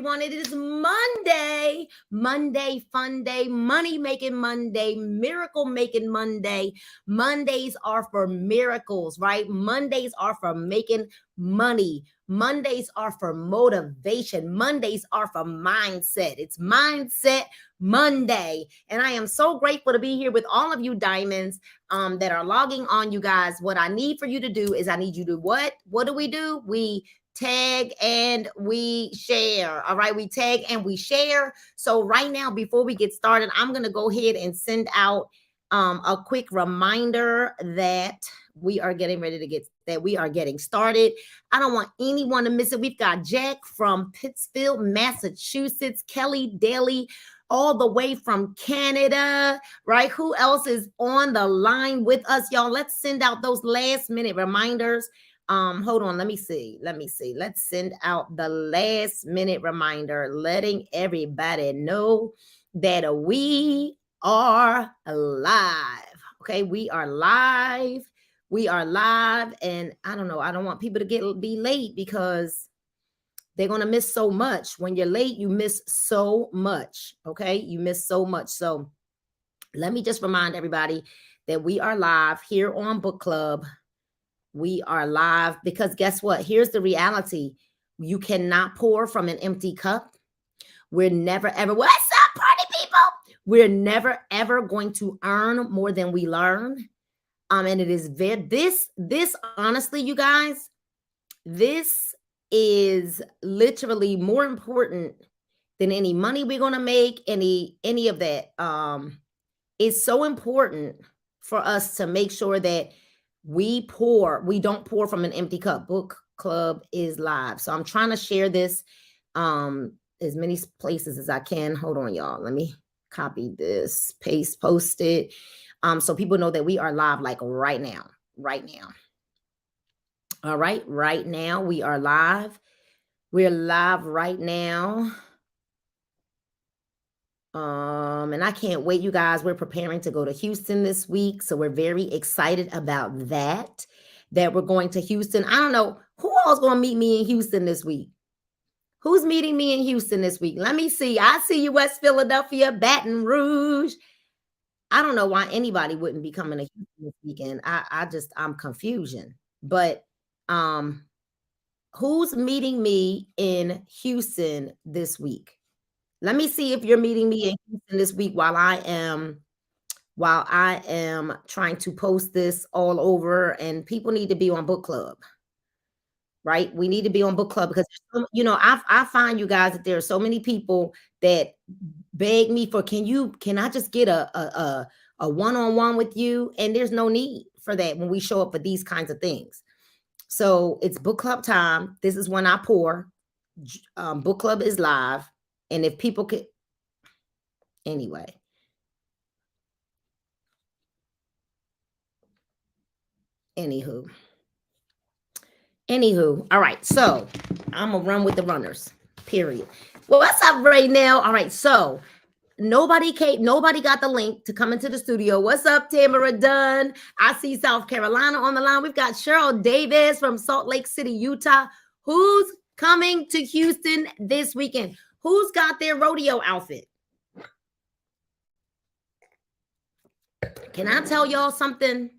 everyone. It is Monday. Monday, fun day, money making Monday, miracle making Monday. Mondays are for miracles, right? Mondays are for making money. Mondays are for motivation. Mondays are for mindset. It's Mindset Monday. And I am so grateful to be here with all of you diamonds that are logging on, you guys. What I need for you to do is I need you to what? What do? We tag and we share. All right, we tag and we share. So right now, before we get started, I'm going to go ahead and send out a quick reminder that we are getting started. I don't want anyone to miss it. We've got Jack from Pittsfield, Massachusetts, Kelly Daly all the way from Canada, right? Who else is on the line with us, y'all? Let's send out those last minute reminders. Hold on, let me see. Let's send out the last minute reminder, letting everybody know that we are live. Okay, we are live. And I don't know, I don't want people to be late because they're going to miss so much. When you're late, you miss so much. Okay, you miss so much. So let me just remind everybody that we are live here on Book Club. We are live because guess what? Here's the reality. You cannot pour from an empty cup. We're never, ever, what's up, party people? We're never, ever going to earn more than we learn. And it is this honestly, you guys, this is literally more important than any money we're going to make, any of that. It's so important for us to make sure that we don't pour from an empty cup. Book Club is live. So I'm trying to share this as many places as I can. Hold on, y'all. Let me copy this, post it. So people know that we are live like right now. All right, right now we are live. We're live right now. And I can't wait, you guys. We're preparing to go to Houston this week. So we're very excited about that we're going to Houston. I don't know who all's going to meet me in Houston this week. Who's meeting me in Houston this week? Let me see. I see you, West Philadelphia, Baton Rouge. I don't know why anybody wouldn't be coming to Houston this weekend. I'm confusion. But who's meeting me in Houston this week? Let me see if you're meeting me in Houston this week while I am trying to post this all over, and people need to be on Book Club, right? We need to be on Book Club because, you know, I find, you guys, that there are so many people that beg me for, can I just get a one-on-one with you? And there's no need for that when we show up for these kinds of things. So it's Book Club time. This is when I pour. Book Club is live. And if people could, anyway. Anywho. All right. So I'm going to run with the runners, period. Well, what's up right now? All right. So nobody got the link to come into the studio. What's up, Tamara Dunn? I see South Carolina on the line. We've got Cheryl Davis from Salt Lake City, Utah. Who's coming to Houston this weekend? Who's got their rodeo outfit? Can I tell y'all something?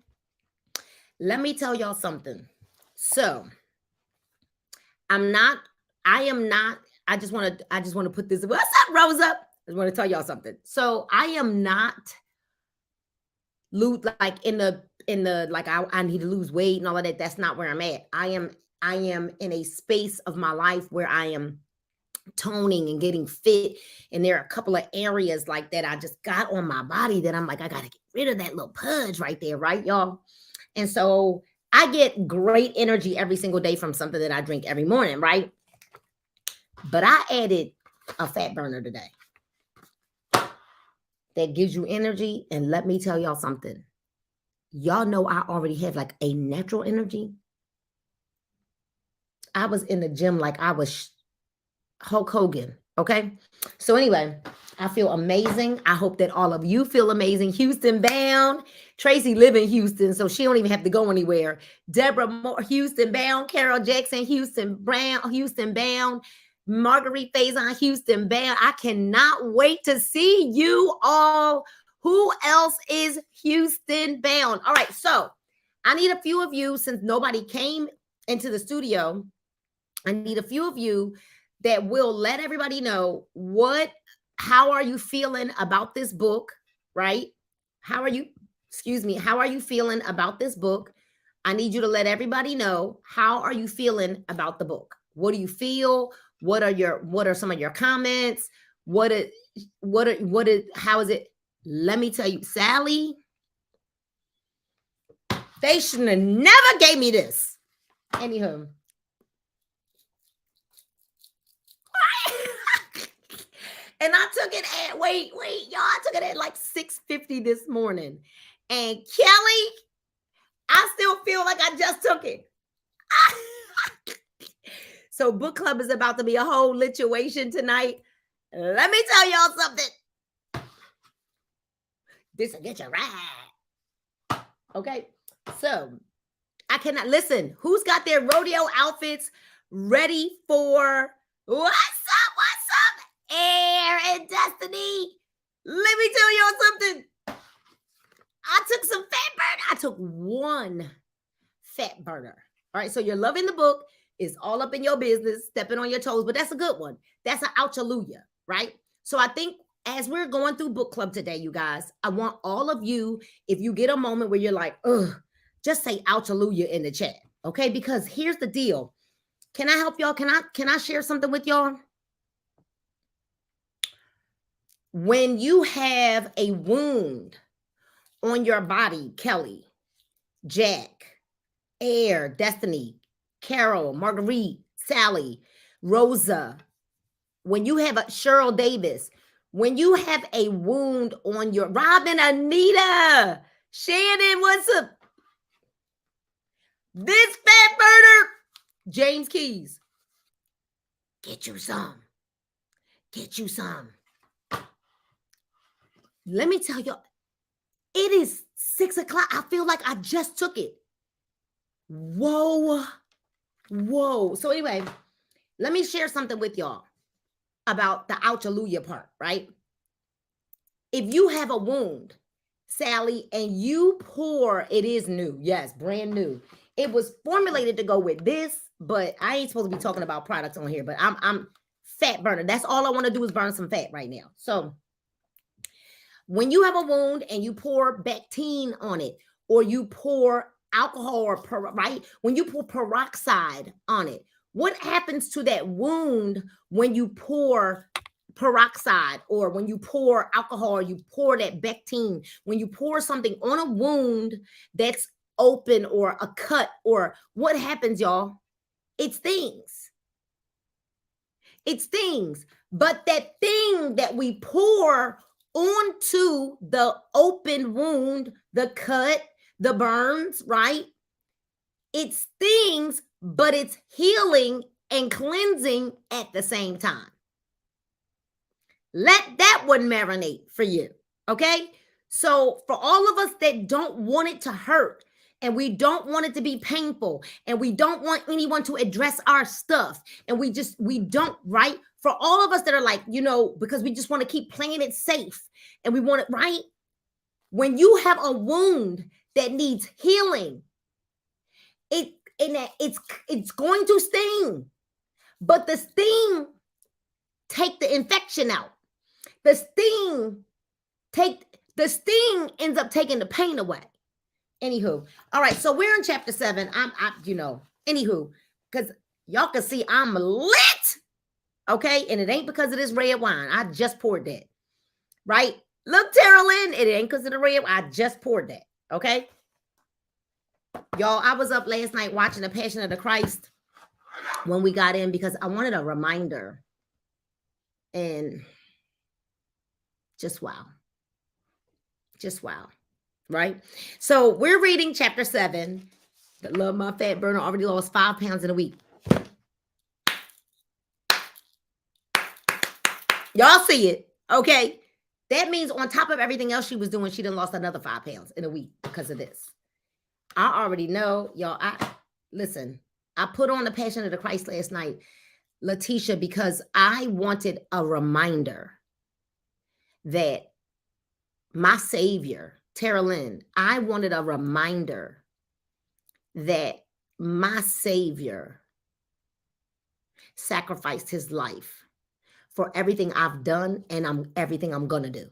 Let me tell y'all something. So I just want to put this. What's up, Rosa? I just want to tell y'all something. So I am not like in the like I need to lose weight and all of that. That's not where I'm at. I am in a space of my life where I am toning and getting fit, and there are a couple of areas like that I just got on my body that I'm like, I gotta get rid of that little pudge right there, right, y'all? And so I get great energy every single day from something that I drink every morning, right? But I added a fat burner today that gives you energy. And let me tell y'all something. Y'all know I already have like a natural energy. I was in the gym like I was Hulk Hogan. Okay. So anyway, I feel amazing. I hope that all of you feel amazing. Houston bound. Tracy live in Houston, so she don't even have to go anywhere. Deborah Moore, Houston bound. Carol Jackson, Houston bound. Marguerite Faison, Houston Band. I cannot wait to see you all. Who else is Houston bound? All right, so I need a few of you, since nobody came into the studio, I need a few of you that will let everybody know how are you feeling about this book, right? How are you feeling about this book? I need you to let everybody know, how are you feeling about the book? What do you feel? What are some of your comments? How is it? Let me tell you, Sally, they should have never gave me this. Anywho. And I took it at, wait, y'all, I took it at like 6:50 this morning. And Kelly, I still feel like I just took it. So book club is about to be a whole situation tonight. Let me tell y'all something. This will get you right. Okay, so I cannot listen. Who's got their rodeo outfits ready for what's up, Air and Destiny? Let me tell y'all something. I took some fat burner. I took one fat burner. All right, so you're loving the book. It's all up in your business, stepping on your toes, but that's a good one. That's an ouchalooya, right? So I think as we're going through book club today, you guys, I want all of you, if you get a moment where you're like, ugh, just say ouchalooya in the chat, okay? Because here's the deal. Can I help y'all? Can I share something with y'all? When you have a wound on your body, Kelly, Jack, Air, Destiny, Carol, Marguerite, Sally, Rosa, when you have a Cheryl Davis, when you have a wound on your Robin, Anita, Shannon, what's up? This fat burner, James Keys, get you some. Get you some. Let me tell you, it is 6 o'clock. I feel like I just took it. Whoa. So anyway, let me share something with y'all about the ouchalooya part, right? If you have a wound, Sally, and you pour, it is new. Yes, brand new. It was formulated to go with this, but I ain't supposed to be talking about products on here, but I'm fat burner. That's all I want to do is burn some fat right now. So when you have a wound and you pour Bactine on it, or you pour alcohol, or right? When you pour peroxide on it, what happens to that wound when you pour peroxide, or when you pour alcohol, or you pour that Bactine? When you pour something on a wound that's open or a cut, or what happens, y'all? It stings. It stings. But that thing that we pour onto the open wound, the cut, the burns, right? It stings, but it's healing and cleansing at the same time. Let that one marinate for you, okay? So for all of us that don't want it to hurt, and we don't want it to be painful, and we don't want anyone to address our stuff, and we don't, right? For all of us that are like, because we just want to keep playing it safe, and we want it, right? When you have a wound that needs healing, it's going to sting, but the sting take the infection out. The sting ends up taking the pain away. Anywho, all right, so we're in chapter 7. Anywho, because y'all can see I'm lit, okay? And it ain't because of this red wine. I just poured that, right? Look, Tara Lynn, it ain't because of the red wine. I just poured that, okay? Y'all, I was up last night watching The Passion of the Christ when we got in, because I wanted a reminder. And just wow. Right? So we're reading chapter 7. That love my fat burner already lost 5 pounds in a week. Y'all see it, okay? That means on top of everything else she was doing, she done lost another 5 pounds in a week because of this. I already know, y'all. Listen, I put on The Passion of the Christ last night. Letitia, because I wanted a reminder that my Savior, Tara Lynn, I wanted a reminder that my Savior sacrificed his life for everything I've done and everything I'm gonna do.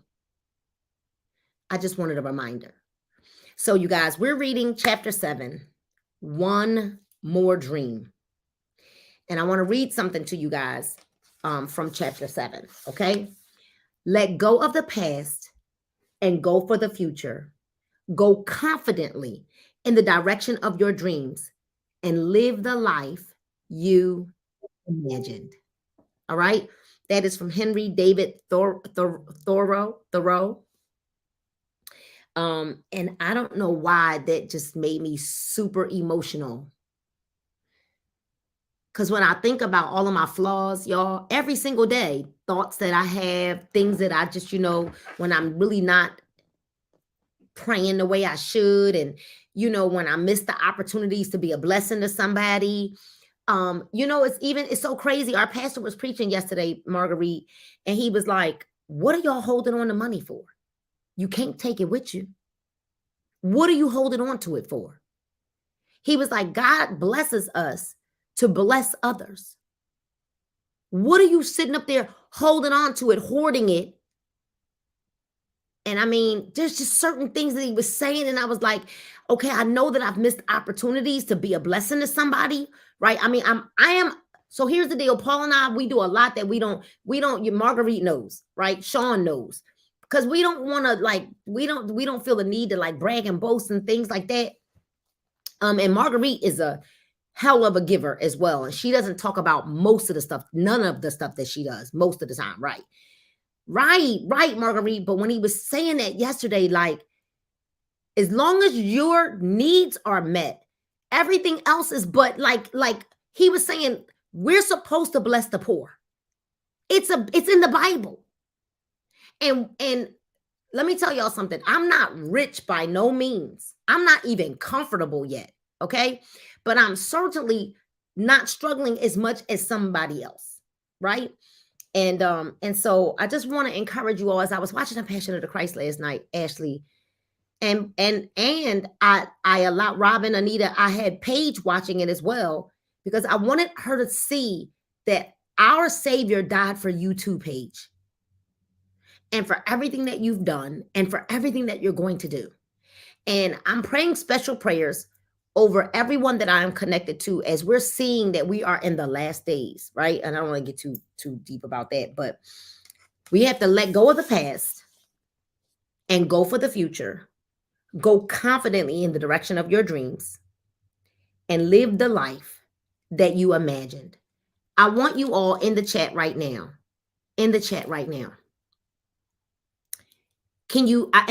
I just wanted a reminder. So, you guys, we're reading chapter 7, One More Dream. And I want to read something to you guys from chapter 7. Okay. Let go of the past and go for the future. Go confidently in the direction of your dreams and live the life you imagined. All right. That is from Henry David Thoreau. And I don't know why that just made me super emotional. Because when I think about all of my flaws, y'all, every single day, thoughts that I have, things that I just, when I'm really not praying the way I should, and, when I miss the opportunities to be a blessing to somebody, it's so crazy. Our pastor was preaching yesterday, Marguerite, and he was like, what are y'all holding on to money for? You can't take it with you. What are you holding on to it for? He was like, God blesses us to bless others. What are you sitting up there holding on to it, hoarding it? And I mean, there's just certain things that he was saying. And I was like, okay, I know that I've missed opportunities to be a blessing to somebody, right? I mean, I am. So here's the deal. Paul and I, we do a lot that we don't, Marguerite knows, right? Sean knows, because we don't want to we don't feel the need to brag and boast and things like that. And Marguerite is a hell of a giver as well. And she doesn't talk about most of the stuff, none of the stuff that she does most of the time. Right, Marguerite. But when he was saying that yesterday, as long as your needs are met, everything else is but like he was saying, we're supposed to bless the poor. It's in the Bible. And let me tell y'all something. I'm not rich by no means. I'm not even comfortable yet. Okay. But I'm certainly not struggling as much as somebody else. Right. And so I just want to encourage you all. As I was watching The Passion of the Christ last night, Ashley, and I allowed Robin, Anita, I had Paige watching it as well, because I wanted her to see that our Savior died for you too, Paige, and for everything that you've done and for everything that you're going to do. And I'm praying special prayers over everyone that I am connected to, as we're seeing that we are in the last days, right? And I don't want to get too deep about that, but we have to let go of the past and go for the future. Go confidently in the direction of your dreams and live the life that you imagined. I want you all in the chat right now. Can you, I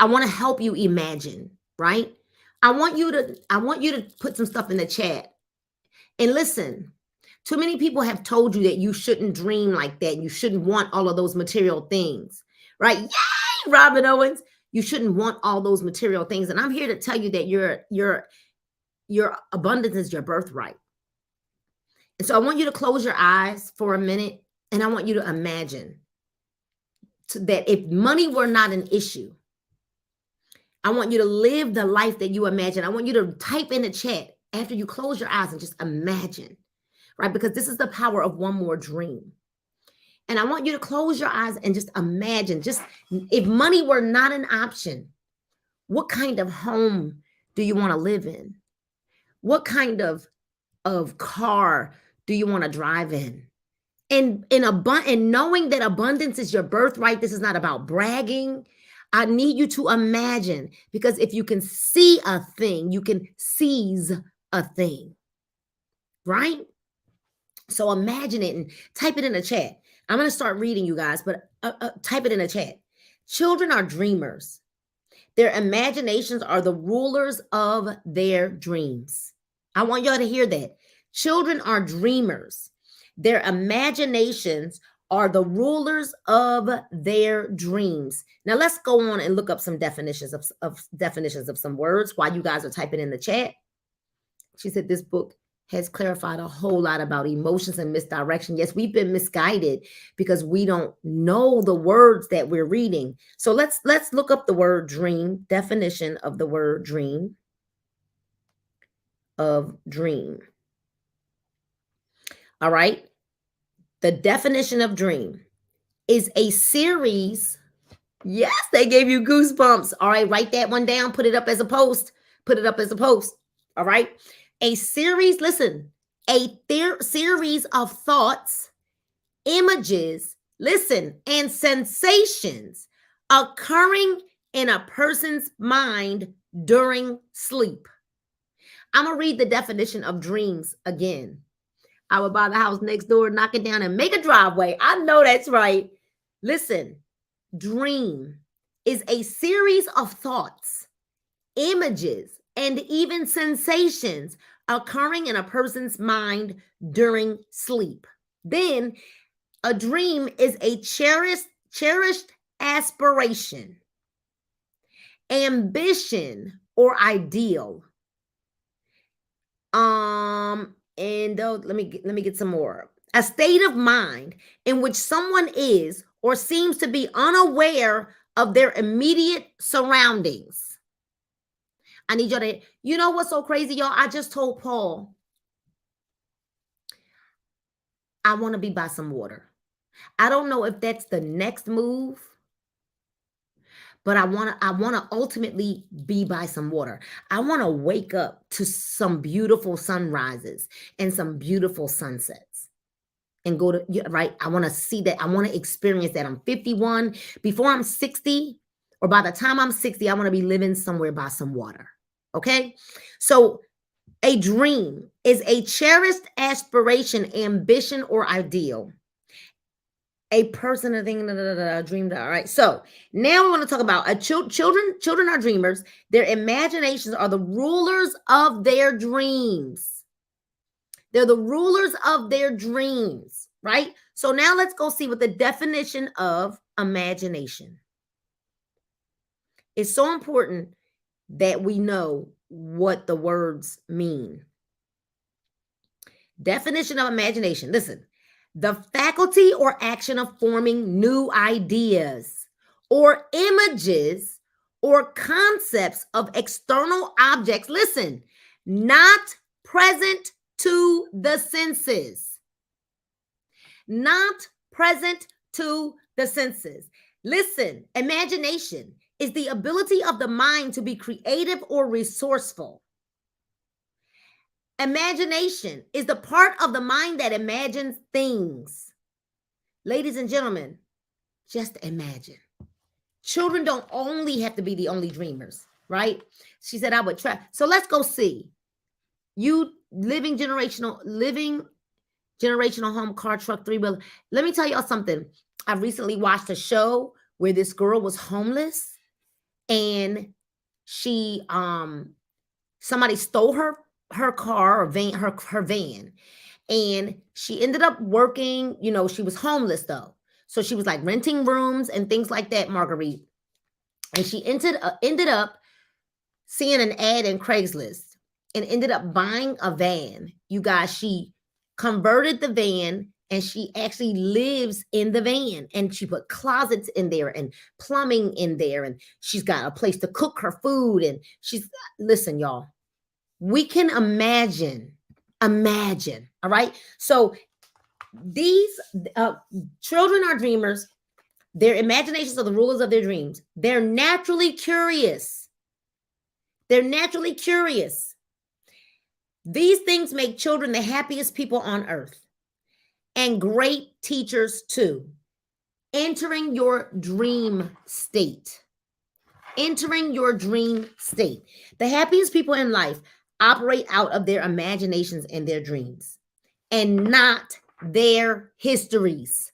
want to help you imagine, right? I want you to put some stuff in the chat. And listen, too many people have told you that you shouldn't dream like that. You shouldn't want all of those material things, right? Yay, Robin Owens. You shouldn't want all those material things. And I'm here to tell you that your abundance is your birthright. And so I want you to close your eyes for a minute, and I want you to imagine that if money were not an issue, I want you to live the life that you imagine. I want you to type in the chat after you close your eyes and just imagine, right? Because this is the power of one more dream. And I want you to close your eyes and just imagine, just if money were not an option, what kind of home do you want to live in? What kind of car do you want to drive in? And knowing that abundance is your birthright, this is not about bragging. I need you to imagine, because if you can see a thing, you can seize a thing, right? So imagine it and type it in the chat. I'm going to start reading, you guys, but type it in the chat. Children are dreamers. Their imaginations are the rulers of their dreams. I want y'all to hear that. Children are dreamers. Their imaginations are the rulers of their dreams. Now let's go on and look up some definitions of definitions of some words while you guys are typing in the chat. She said this book has clarified a whole lot about emotions and misdirection. Yes, we've been misguided because we don't know the words that we're reading. So let's look up the word dream, definition of the word dream. Of dream. All right. The definition of dream is a series. Yes, they gave you goosebumps. All right, write that one down. Put it up as a post. Put it up as a post. All right. A series, listen, series of thoughts, images, listen, and sensations occurring in a person's mind during sleep. I'm going to read the definition of dreams again. I would buy the house next door, knock it down, and make a driveway. I know that's right. Listen, dream is a series of thoughts, images, and even sensations occurring in a person's mind during sleep. Then, a dream is a cherished aspiration, ambition, or ideal. Let me get some more. A state of mind in which someone is or seems to be unaware of their immediate surroundings. I need y'all to, you know what's so crazy, y'all? I just told Paul, I want to be by some water. I don't know if that's the next move, but I want to ultimately be by some water. I want to wake up to some beautiful sunrises and some beautiful sunsets and go to, right? I want to see that. I want to experience that. I'm 51. Before I'm 60, or by the time I'm 60, I want to be living somewhere by some water. Okay. So a dream is a cherished aspiration, ambition, or ideal. A person, a thing, a dream. All right. So now we want to talk about children. Children are dreamers. Their imaginations are the rulers of their dreams. They're the rulers of their dreams, right? So now let's go see what the definition of imagination. It's so important that we know what the words mean. Definition of imagination. Listen. The faculty or action of forming new ideas or images or concepts of external objects, listen, not present to the senses. Not present to the senses. Listen, imagination is the ability of the mind to be creative or resourceful. Imagination is the part of the mind that imagines things. Ladies and gentlemen, just imagine. Children don't only have to be the only dreamers, right? She said, I would try. So let's go see. You living generational home, car, truck, three-wheeler. Let me tell y'all something. I recently watched a show where this girl was homeless and she, somebody stole her car or van, her van. And she ended up working, she was homeless though. So she was like renting rooms and things like that, Marguerite. And she ended up seeing an ad in Craigslist and ended up buying a van. You guys, she converted the van and she actually lives in the van, and she put closets in there and plumbing in there. And she's got a place to cook her food. And listen, y'all, we can imagine, all right? So these children are dreamers. Their imaginations are the rulers of their dreams. They're naturally curious. These things make children the happiest people on earth and great teachers too. Entering your dream state. The happiest people in life operate out of their imaginations and their dreams, and not their histories.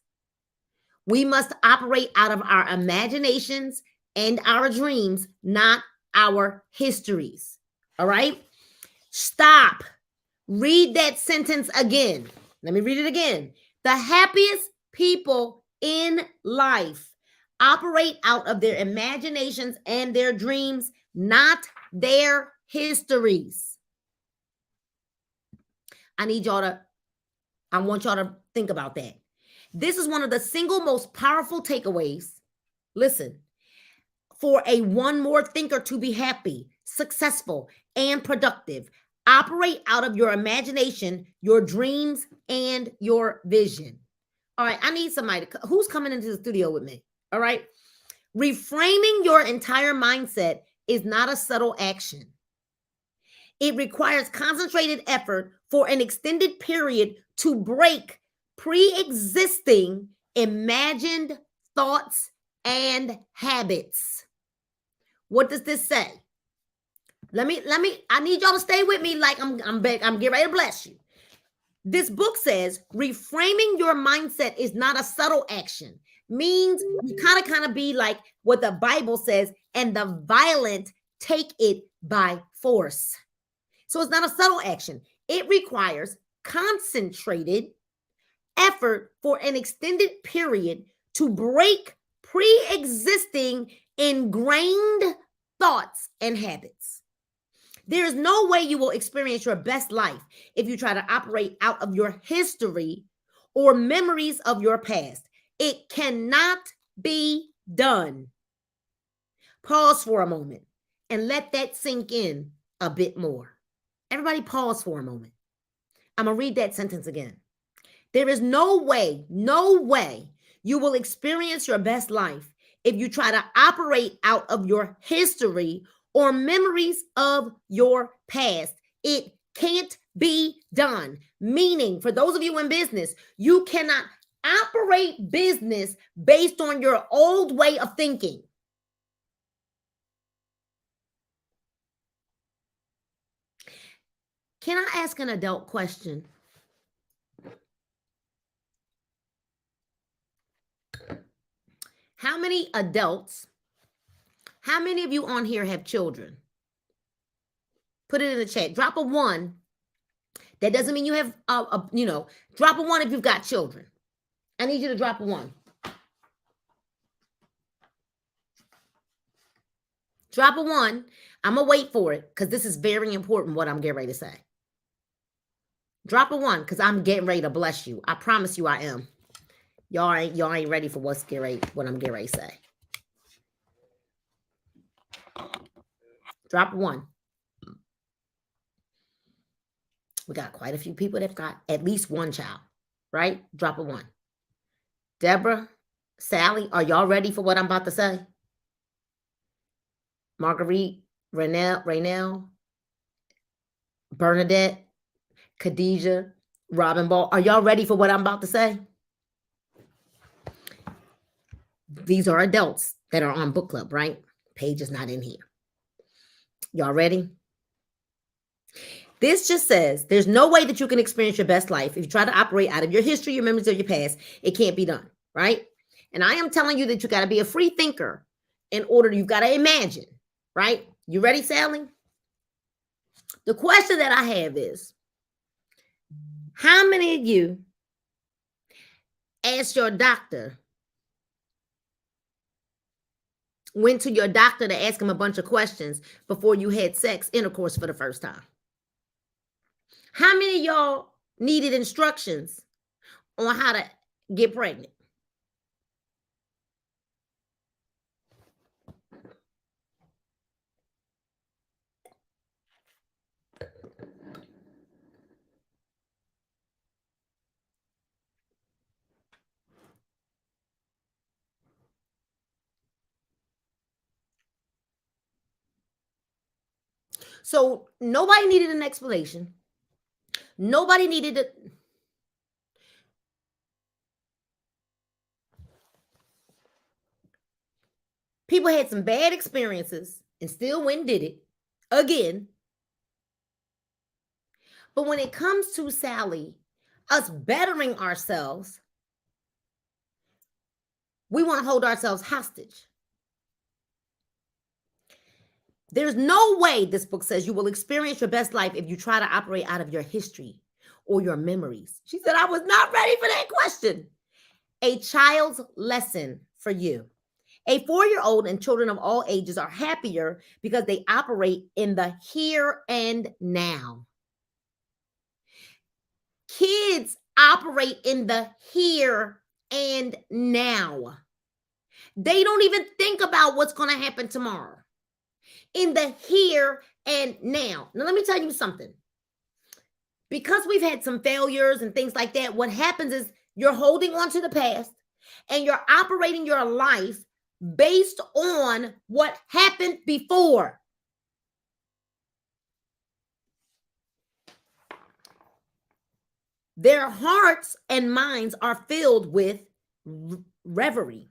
We must operate out of our imaginations and our dreams, not our histories. All right? Stop. Read that sentence again. Let me read it again. The happiest people in life operate out of their imaginations and their dreams, not their histories. I want y'all to think about that. This is one of the single most powerful takeaways. Listen, for a one more thinker to be happy, successful, and productive, operate out of your imagination, your dreams, and your vision. All right, I need somebody who's coming into the studio with me. All right. Reframing your entire mindset is not a subtle action. It requires concentrated effort for an extended period to break pre-existing imagined thoughts and habits. What does this say? I need y'all to stay with me like I'm getting ready to bless you. This book says reframing your mindset is not a subtle action. Means you kind of be like what the Bible says, and the violent take it by force. So it's not a subtle action. It requires concentrated effort for an extended period to break pre-existing ingrained thoughts and habits. There is no way you will experience your best life if you try to operate out of your history or memories of your past. It cannot be done. Pause for a moment and let that sink in a bit more. Everybody pause for a moment. I'm going to read that sentence again. There is no way you will experience your best life if you try to operate out of your history or memories of your past. It can't be done. Meaning, for those of you in business, you cannot operate business based on your old way of thinking. Can I ask an adult question? How many adults, how many of you on here have children? Put it in the chat. Drop a 1. That doesn't mean you have, drop a 1 if you've got children. I need you to drop a 1. Drop a 1. I'm going to wait for it because this is very important what I'm getting ready to say. Drop a 1 because I'm getting ready to bless you. I promise you I am. Y'all ain't ready for what I'm getting ready to say. Drop a 1. We got quite a few people that've got at least one child, right? Drop a 1. Deborah, Sally, are y'all ready for what I'm about to say? Marguerite, Raynell, Bernadette, Khadijah, Robin Ball, are y'all ready for what I'm about to say? These are adults that are on book club, right? Paige is not in here. Y'all ready? This just says there's no way that you can experience your best life if you try to operate out of your history, your memories of your past. It can't be done, right? And I am telling you that you got to be a free thinker you've got to imagine, right? You ready, Sally? The question that I have is, how many of you asked your doctor, went to your doctor to ask him a bunch of questions before you had sex intercourse for the first time? How many of y'all needed instructions on how to get pregnant? So nobody needed an explanation. Nobody needed it. People had some bad experiences and still went and did it again. But when it comes to Sally, us bettering ourselves, we want to hold ourselves hostage. There's no way, this book says, you will experience your best life if you try to operate out of your history or your memories. She said, I was not ready for that question. A child's lesson for you. A 4-year-old and children of all ages are happier because they operate in the here and now. Kids operate in the here and now. They don't even think about what's going to happen tomorrow. In the here and now. Now, let me tell you something. Because we've had some failures and things like that, what happens is you're holding on to the past and you're operating your life based on what happened before. Their hearts and minds are filled with reverie,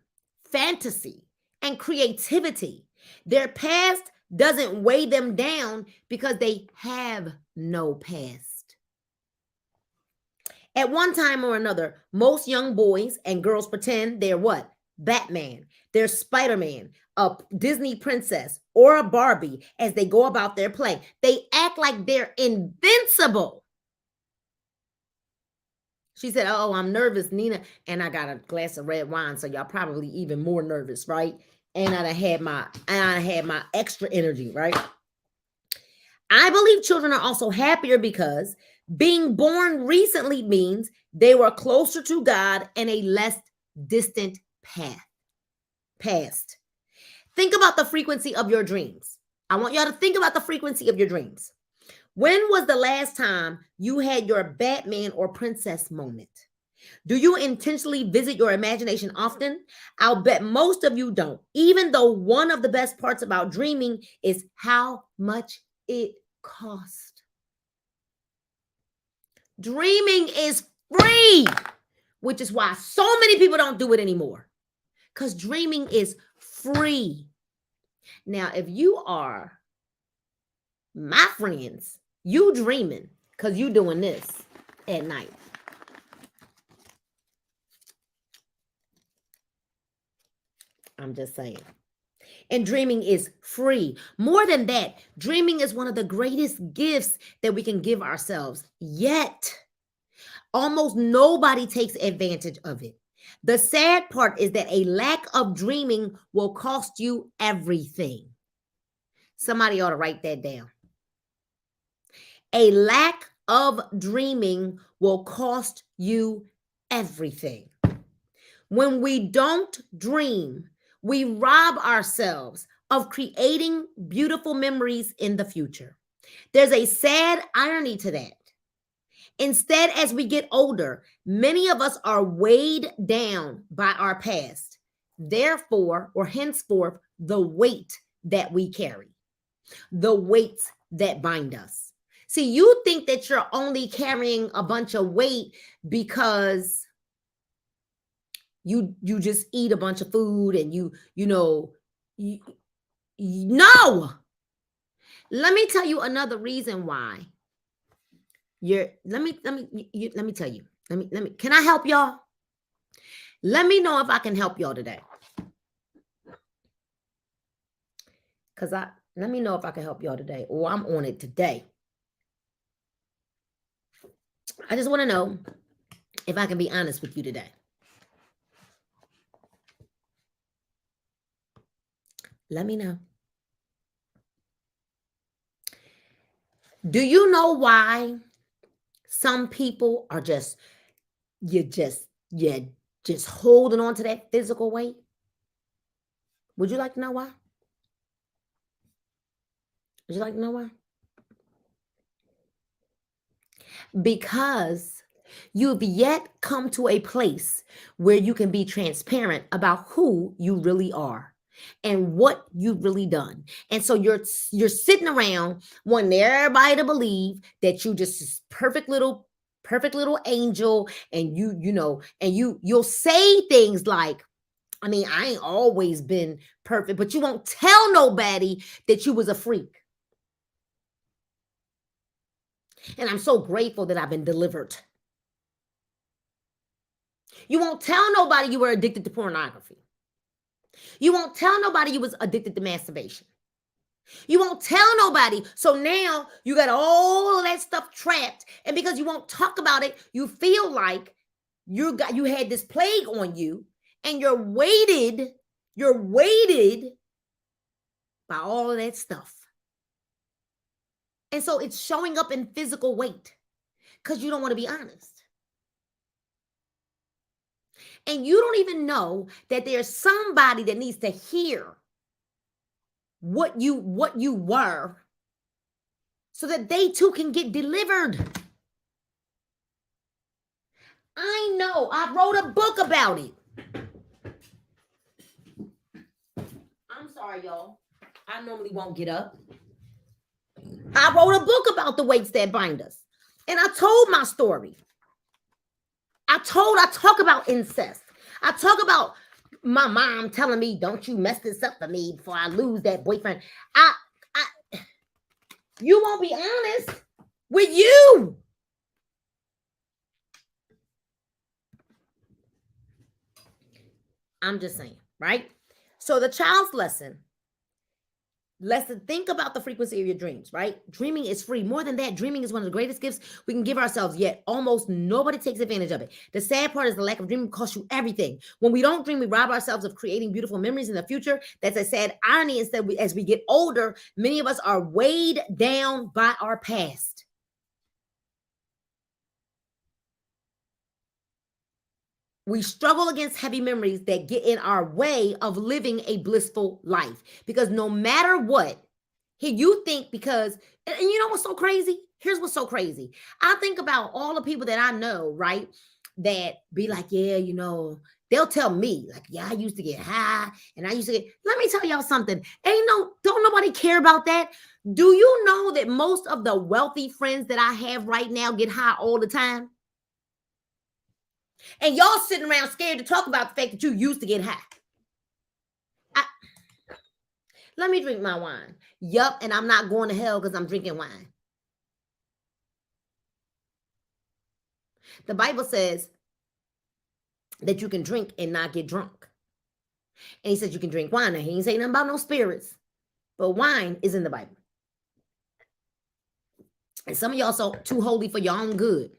fantasy, and creativity. Their past doesn't weigh them down because they have no past. At one time or another, most young boys and girls pretend they're what? Batman, they're Spider-Man, a Disney princess, or a Barbie as they go about their play. They act like they're invincible. She said, "Oh, I'm nervous, Nina." And I got a glass of red wine, so y'all probably even more nervous, right? And I had my extra energy, right? I believe children are also happier because being born recently means they were closer to God and a less distant past. Think about the frequency of your dreams. I want y'all to think about the frequency of your dreams. When was the last time you had your Batman or princess moment? Do you intentionally visit your imagination often? I'll bet most of you don't, even though one of the best parts about dreaming is how much it costs. Dreaming is free, which is why so many people don't do it anymore, because dreaming is free. Now, if you are my friends, you dreaming because you doing this at night. I'm just saying. And dreaming is free. More than that, dreaming is one of the greatest gifts that we can give ourselves. Yet, almost nobody takes advantage of it. The sad part is that a lack of dreaming will cost you everything. Somebody ought to write that down. A lack of dreaming will cost you everything. When we don't dream, we rob ourselves of creating beautiful memories in the future. There's a sad irony to that. Instead, as we get older, many of us are weighed down by our past. Therefore, or henceforth, the weight that we carry, the weights that bind us. See, you think that you're only carrying a bunch of weight because you just eat a bunch of food and no. Let me tell you another reason why. Let me tell you. Can I help y'all? Let me know if I can help y'all today. Let me know if I can help y'all today, or I'm on it today. I just want to know if I can be honest with you today. Let me know. Do you know why some people are just holding on to that physical weight? Would you like to know why? Would you like to know why? Because you've yet come to a place where you can be transparent about who you really are and what you've really done. And so you're sitting around wanting everybody to believe that you just this perfect little angel, and you'll say things like, I mean, I ain't always been perfect, but you won't tell nobody that you was a freak. And I'm so grateful that I've been delivered. You won't tell nobody you were addicted to pornography. You won't tell nobody you was addicted to masturbation. You won't tell nobody. So now you got all of that stuff trapped. And because you won't talk about it, you feel like you had this plague on you, and you're weighted by all of that stuff. And so it's showing up in physical weight because you don't want to be honest. And you don't even know that there's somebody that needs to hear what you were so that they too can get delivered. I know. I wrote a book about it. I'm sorry, y'all. I normally won't get up. I wrote a book about the weights that bind us. And I told my story. I talk about incest. I talk about my mom telling me, don't you mess this up for me before I lose that boyfriend. You won't be honest with you. I'm just saying, right? So the child's lesson, think about the frequency of your dreams, right? Dreaming is free. More than that, dreaming is one of the greatest gifts we can give ourselves, yet almost nobody takes advantage of it. The sad part is the lack of dreaming costs you everything. When we don't dream, we rob ourselves of creating beautiful memories in the future. That's a sad irony. Instead, as we get older, many of us are weighed down by our past. We struggle against heavy memories that get in our way of living a blissful life. Because no matter what, you think because, and you know what's so crazy? Here's what's so crazy. I think about all the people that I know, right? That be like, yeah, they'll tell me, like, yeah, I used to get high and I used to get, let me tell y'all something. Don't nobody care about that. Do you know that most of the wealthy friends that I have right now get high all the time? And y'all sitting around scared to talk about the fact that you used to get high. Let me drink my wine. Yup, and I'm not going to hell because I'm drinking wine. The Bible says that you can drink and not get drunk. And he says you can drink wine. Now, he ain't saying nothing about no spirits, but wine is in the Bible. And some of y'all so too holy for your own good.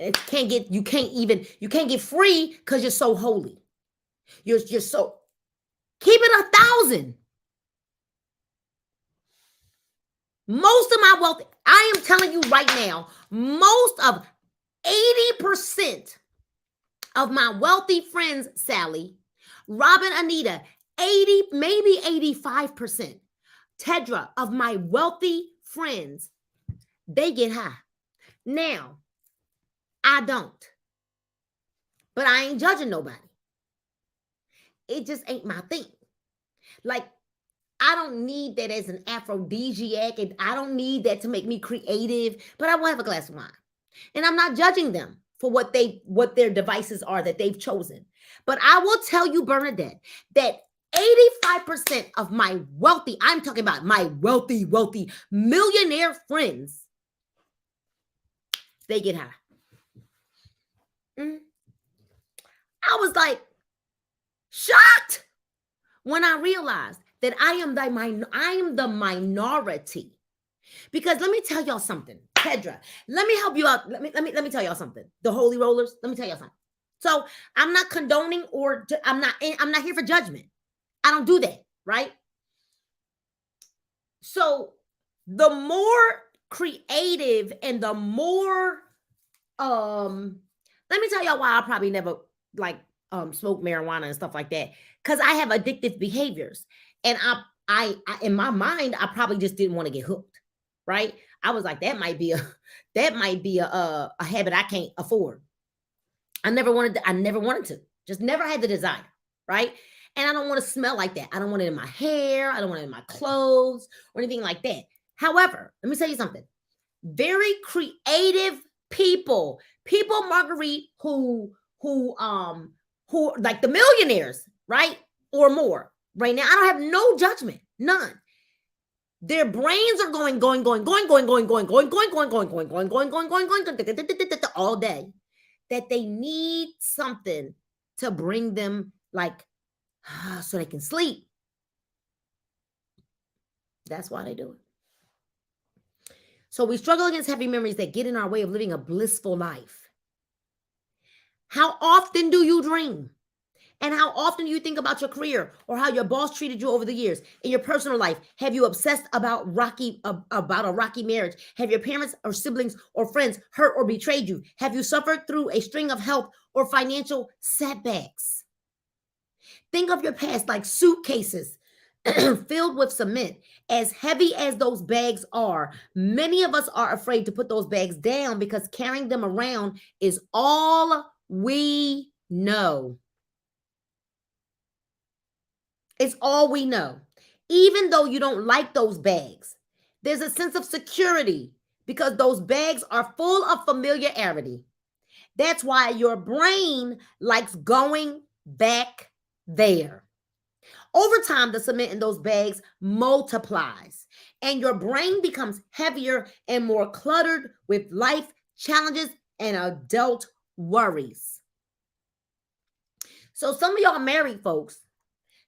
You can't get free because you're so holy. You're so, keep it 1,000. Most of my wealth, I am telling you right now, most of 80% of my wealthy friends, Sally, Robin, Anita, 80, maybe 85%, Tedra, of my wealthy friends, they get high. Now, I don't. But I ain't judging nobody. It just ain't my thing. Like, I don't need that as an aphrodisiac, and I don't need that to make me creative, but I will have a glass of wine. And I'm not judging them for what their devices are that they've chosen. But I will tell you, Bernadette, that 85% of my wealthy, I'm talking about my wealthy millionaire friends, they get high. I was like shocked when I realized that I am the minority. Because let me tell y'all something, Pedra. Let me help you out. Let me tell y'all something. The holy rollers. Let me tell y'all something. So I'm not condoning I'm not here for judgment. I don't do that, right? So the more creative and the more let me tell y'all why I probably never smoke marijuana and stuff like that, because I have addictive behaviors, and I in my mind I probably just didn't want to get hooked, right? I was like, that might be a habit I can't afford. I never wanted to, just never had the desire, right? And I don't want to smell like that. I don't want it in my hair. I don't want it in my clothes or anything like that. However, let me tell you something. Very creative people, Marguerite, who like the millionaires, right? Or more. Right now, I don't have no judgment, none. Their brains are going all day, that they need something to bring them so they can sleep. That's why they do it. So we struggle against heavy memories that get in our way of living a blissful life. How often do you dream? And how often do you think about your career or how your boss treated you over the years? In your personal life, have you obsessed about about a rocky marriage? Have your parents or siblings or friends hurt or betrayed you? Have you suffered through a string of health or financial setbacks? Think of your past like suitcases filled with cement. As heavy as those bags are, many of us are afraid to put those bags down because carrying them around is all we know. It's all we know. Even though you don't like those bags, there's a sense of security because those bags are full of familiarity. That's why your brain likes going back there. Over time, the cement in those bags multiplies, and your brain becomes heavier and more cluttered with life challenges and adult worries. So, some of y'all married folks,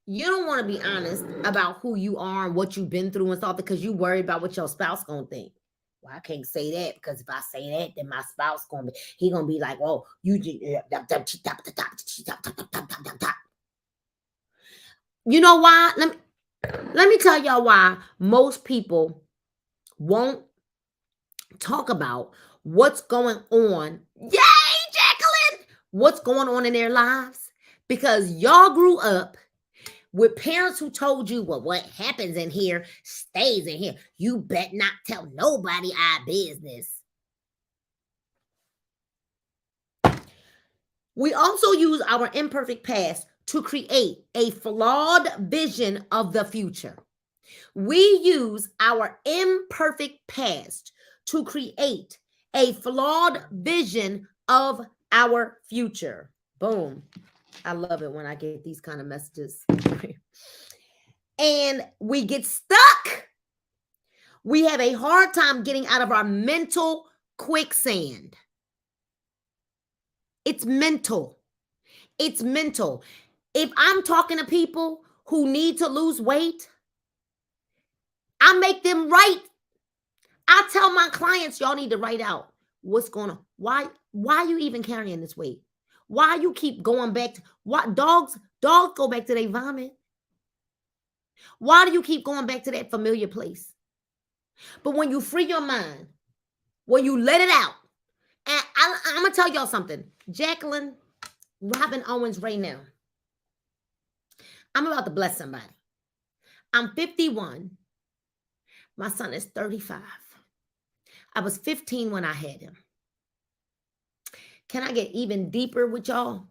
you don't want to be honest about who you are and what you've been through and stuff because you worry about what your spouse gonna think. Well, I can't say that because if I say that, then my spouse gonna be like, "Oh, you just." You know why? Let me tell y'all why most people won't talk about what's going on. Yay, Jacqueline! What's going on in their lives? Because y'all grew up with parents who told you, well, what happens in here stays in here. You bet not tell nobody our business. We also use our imperfect past to create a flawed vision of the future. We use our imperfect past to create a flawed vision of our future. Boom. I love it when I get these kind of messages. And we get stuck. We have a hard time getting out of our mental quicksand. It's mental. It's mental. If I'm talking to people who need to lose weight, I make them write. I tell my clients, y'all need to write out what's going on. Why are you even carrying this weight? Why you keep going back to what dogs go back to their vomit? Why do you keep going back to that familiar place? But when you free your mind, when you let it out, and I'm gonna tell y'all something, Jacqueline Robin Owens right now. I'm about to bless somebody. I'm 51. My son is 35. I was 15 when I had him. Can I get even deeper with y'all?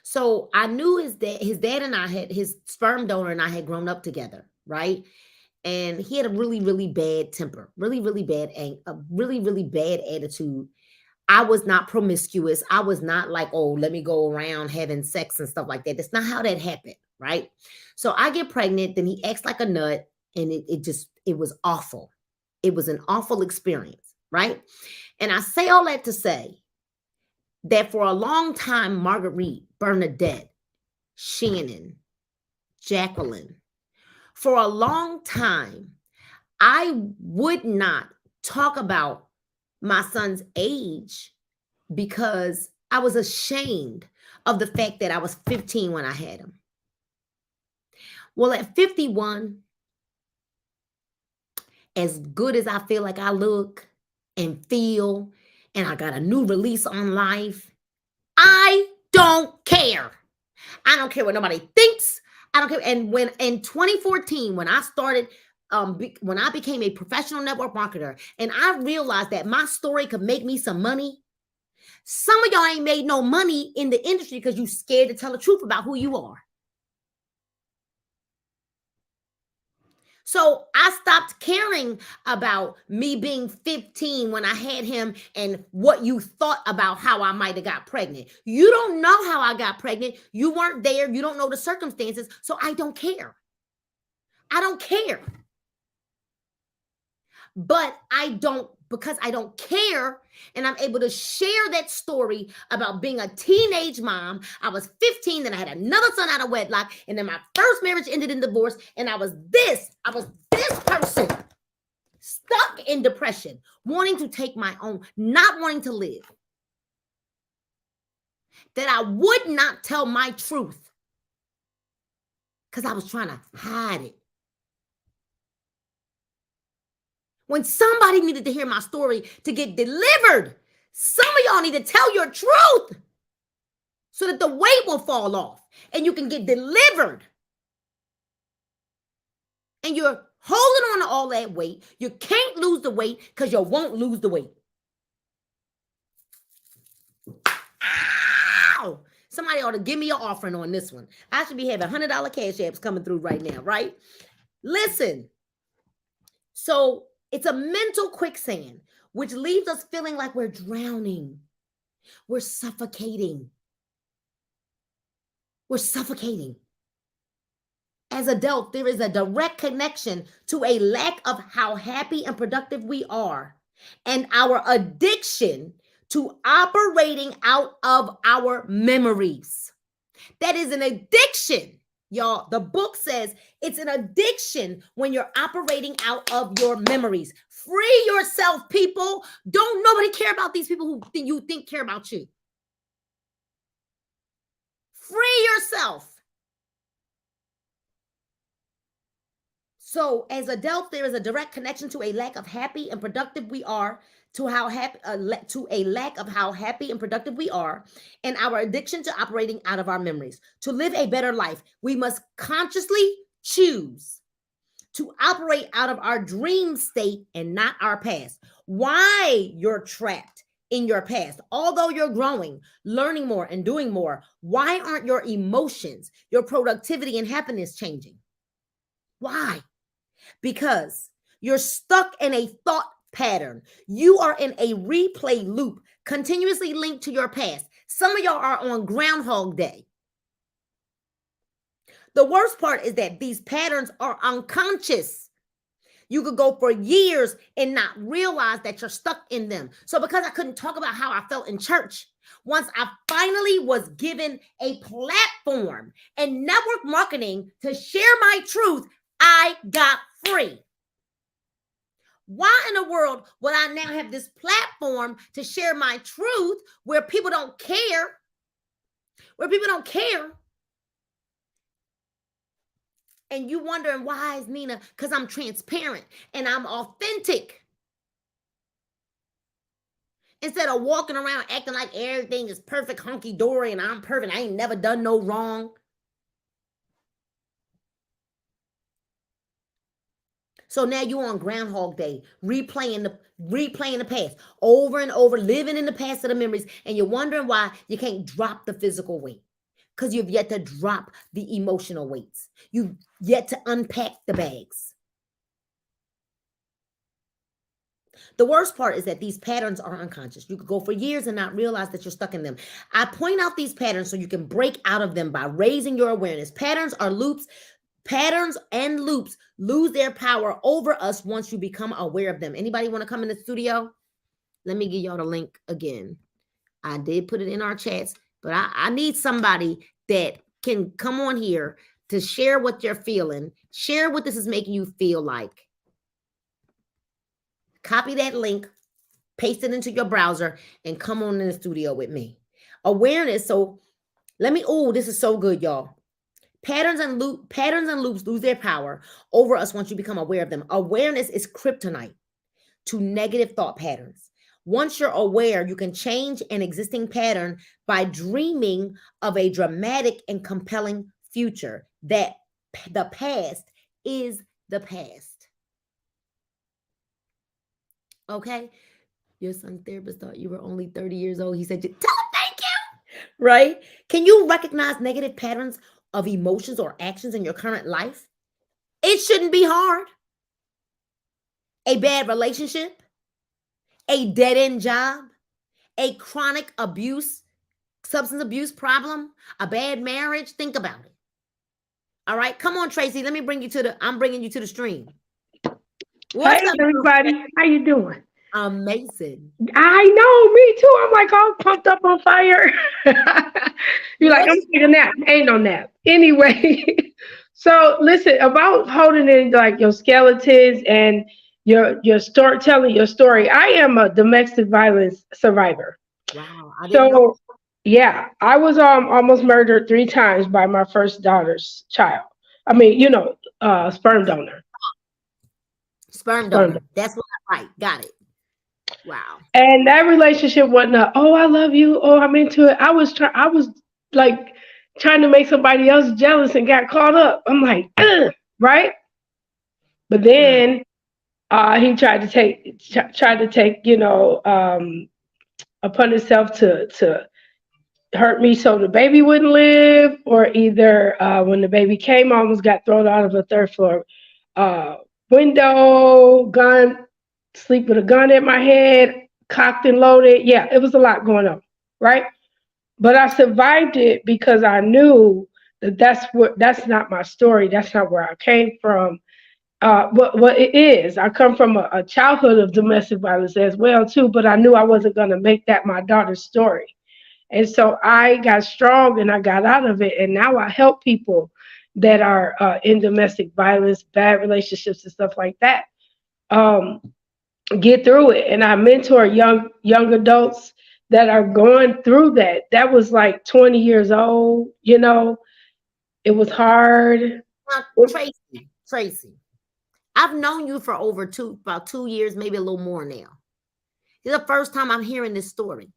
So I knew his dad and I had his sperm donor and I had grown up together, right? And he had a really, really bad temper, really, really bad, a really, really bad attitude. I was not promiscuous. I was not like, oh, let me go around having sex and stuff like that. That's not how that happened, right? So I get pregnant, then he acts like a nut, and it was awful. It was an awful experience, right? And I say all that to say that for a long time, Marguerite, Bernadette, Shannon, Jacqueline, for a long time, I would not talk about my son's age because I was ashamed of the fact that I was 15 when I had him. Well, at 51, as good as I feel like I look and feel, and I got a new release on life, I don't care. I don't care what nobody thinks. I don't care. And when in 2014, when I started, when I became a professional network marketer, and I realized that my story could make me some money, some of y'all ain't made no money in the industry because you scared to tell the truth about who you are. So I stopped caring about me being 15 when I had him and what you thought about how I might have got pregnant. You don't know how I got pregnant. You weren't there. You don't know the circumstances. So I don't care. I don't care. But because I don't care, and I'm able to share that story about being a teenage mom. I was 15, then I had another son out of wedlock, and then my first marriage ended in divorce, and I was this person stuck in depression, wanting to take my own, not wanting to live. that I would not tell my truth because I was trying to hide it. When somebody needed to hear my story to get delivered, some of y'all need to tell your truth so that the weight will fall off and you can get delivered. And you're holding on to all that weight. You can't lose the weight because you won't lose the weight. Ow! Somebody ought to give me an offering on this one. I should be having $100 cash apps coming through right now, right? Listen. So it's a mental quicksand, which leaves us feeling like we're drowning. We're suffocating. We're suffocating. As adults, there is a direct connection to a lack of how happy and productive we are and our addiction to operating out of our memories. That is an addiction, y'all. The book says it's an addiction when you're operating out of your memories. Free yourself, people. Don't nobody care about these people who you think care about you. Free yourself. So as adults, there is a direct connection to a lack of happy and productive we are, to how happy to a lack of how happy and productive we are, and our addiction to operating out of our memories. To live a better life, we must consciously choose to operate out of our dream state and not our past. Why you're trapped in your past, although you're growing, learning more, and doing more, why aren't your emotions, your productivity, and happiness changing? Why? Because you're stuck in a thought pattern. You are in a replay loop, continuously linked to your past. Some of y'all are on Groundhog Day. The worst part is that these patterns are unconscious. You could go for years and not realize that you're stuck in them. So because I couldn't talk about how I felt in church, once I finally was given a platform and network marketing to share my truth, I got free. Why in the world would I now have this platform to share my truth where people don't care? Where people don't care. And you wondering, why is Nina? Because I'm transparent and I'm authentic. Instead of walking around acting like everything is perfect, hunky-dory, and I'm perfect, I ain't never done no wrong. So now you're on Groundhog Day, replaying the past over and over, living in the past of the memories, and you're wondering why you can't drop the physical weight. Because you've yet to drop the emotional weights. You've yet to unpack the bags. The worst part is that these patterns are unconscious. You could go for years and not realize that you're stuck in them. I point out these patterns so you can break out of them by raising your awareness. Patterns are loops. Patterns and loops lose their power over us once you become aware of them. Anybody want to come in the studio? Let me give y'all the link again. I did put it in our chats, but I need somebody that can come on here to share what you're feeling, share what this is making you feel like. Copy that link, paste it into your browser, and come on in the studio with me. Awareness. So this is so good, y'all. Patterns and loops lose their power over us once you become aware of them. Awareness is kryptonite to negative thought patterns. Once you're aware, you can change an existing pattern by dreaming of a dramatic and compelling future. That the past is the past. Okay? Your son's therapist thought you were only 30 years old. He said, tell him thank you. Right? Can you recognize negative patterns of emotions or actions in your current life? It shouldn't be hard. A bad relationship, a dead-end job, a chronic substance abuse problem, a bad marriage. Think about it. All right, come on, Tracy. I'm bringing you to the stream. What's up, everybody? How you doing? Amazing. I know, me too. I'm like all pumped up on fire. You're like, I'm taking a nap. Ain't no nap. Anyway, so listen, about holding in like your skeletons and your story, telling your story. I am a domestic violence survivor. Wow, I didn't know. Yeah, I was almost murdered 3 times by my first daughter's child. I mean, sperm donor. Sperm Sperm donor. donor. That's what I right. Got it. Wow. And that relationship wasn't oh, I love you, oh, I'm into it. I was like trying to make somebody else jealous and got caught up. I'm like, ugh, right? But Mm. then he tried to take, upon himself to hurt me so the baby wouldn't live, or either when the baby came, I almost got thrown out of a third floor uh, window, sleep with a gun at my head, cocked and loaded. Yeah, it was a lot going on, right? But I survived it because I knew that that's not my story. That's not where I came from. What it is. I come from a childhood of domestic violence as well too, but I knew I wasn't going to make that my daughter's story. And so I got strong and I got out of it. And now I help people that are in domestic violence, bad relationships, and stuff like that, um, get through it. And I mentor young adults that are going through that. That was like 20 years old. It was hard. Now, Tracy, I've known you for about 2 years, maybe a little more now. It's the first time I'm hearing this story.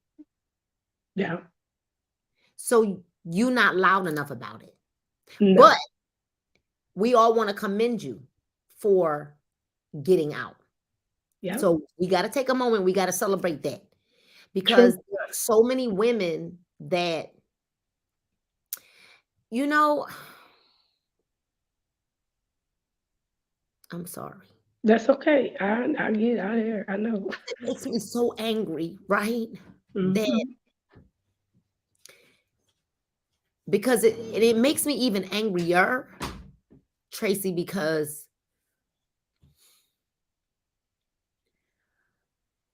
Yeah. So you not loud enough about it. No. But we all want to commend you for getting out. Yeah. So we got to take a moment. We got to celebrate that, because True. there are so many women that, you know, I'm sorry. That's okay. I get out of here. I know. It makes me so angry, right? That Hmm. because it makes me even angrier, Tracy, because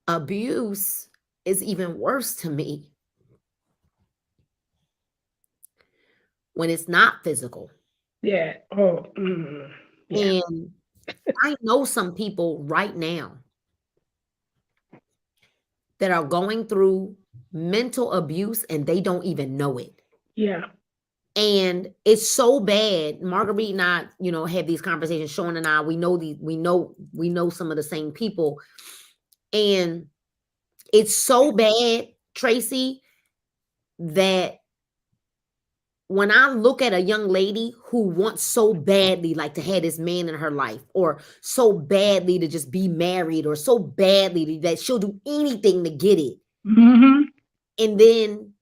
abuse is even worse to me when it's not physical. Yeah. Oh. Yeah. And I know some people right now that are going through mental abuse and they don't even know it. Yeah. And it's so bad. Marguerite and I, have these conversations. Sean and I, we know some of the same people. And it's so bad, Tracy, that when I look at a young lady who wants so badly, like to have this man in her life, or so badly to just be married, or so badly that she'll do anything to get it. Hmm. And then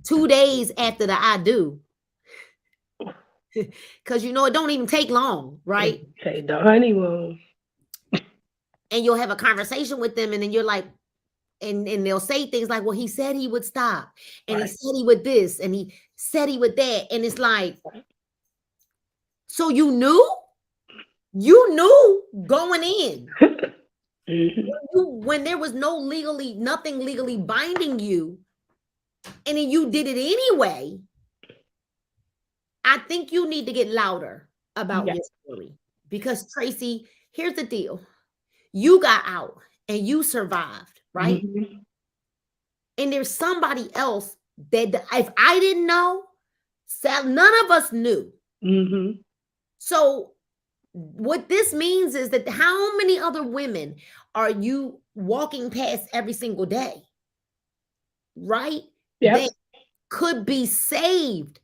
2 days after the I do, because it don't even take long, right? Okay. The honeymoon. And you'll have a conversation with them, and then you're like, and they'll say things like, well, he said he would stop, and he Right. said he would this, and he said he would that. And it's like, so you knew going in, Hmm. when there was nothing legally binding you, and then you did it anyway. I think you need to get louder about Yeah. your story, because Tracy, here's the deal. You got out and you survived, right? Hmm. And there's somebody else that if I didn't know, none of us knew. Hmm. So what this means is that how many other women are you walking past every single day, right? That Yep. could be saved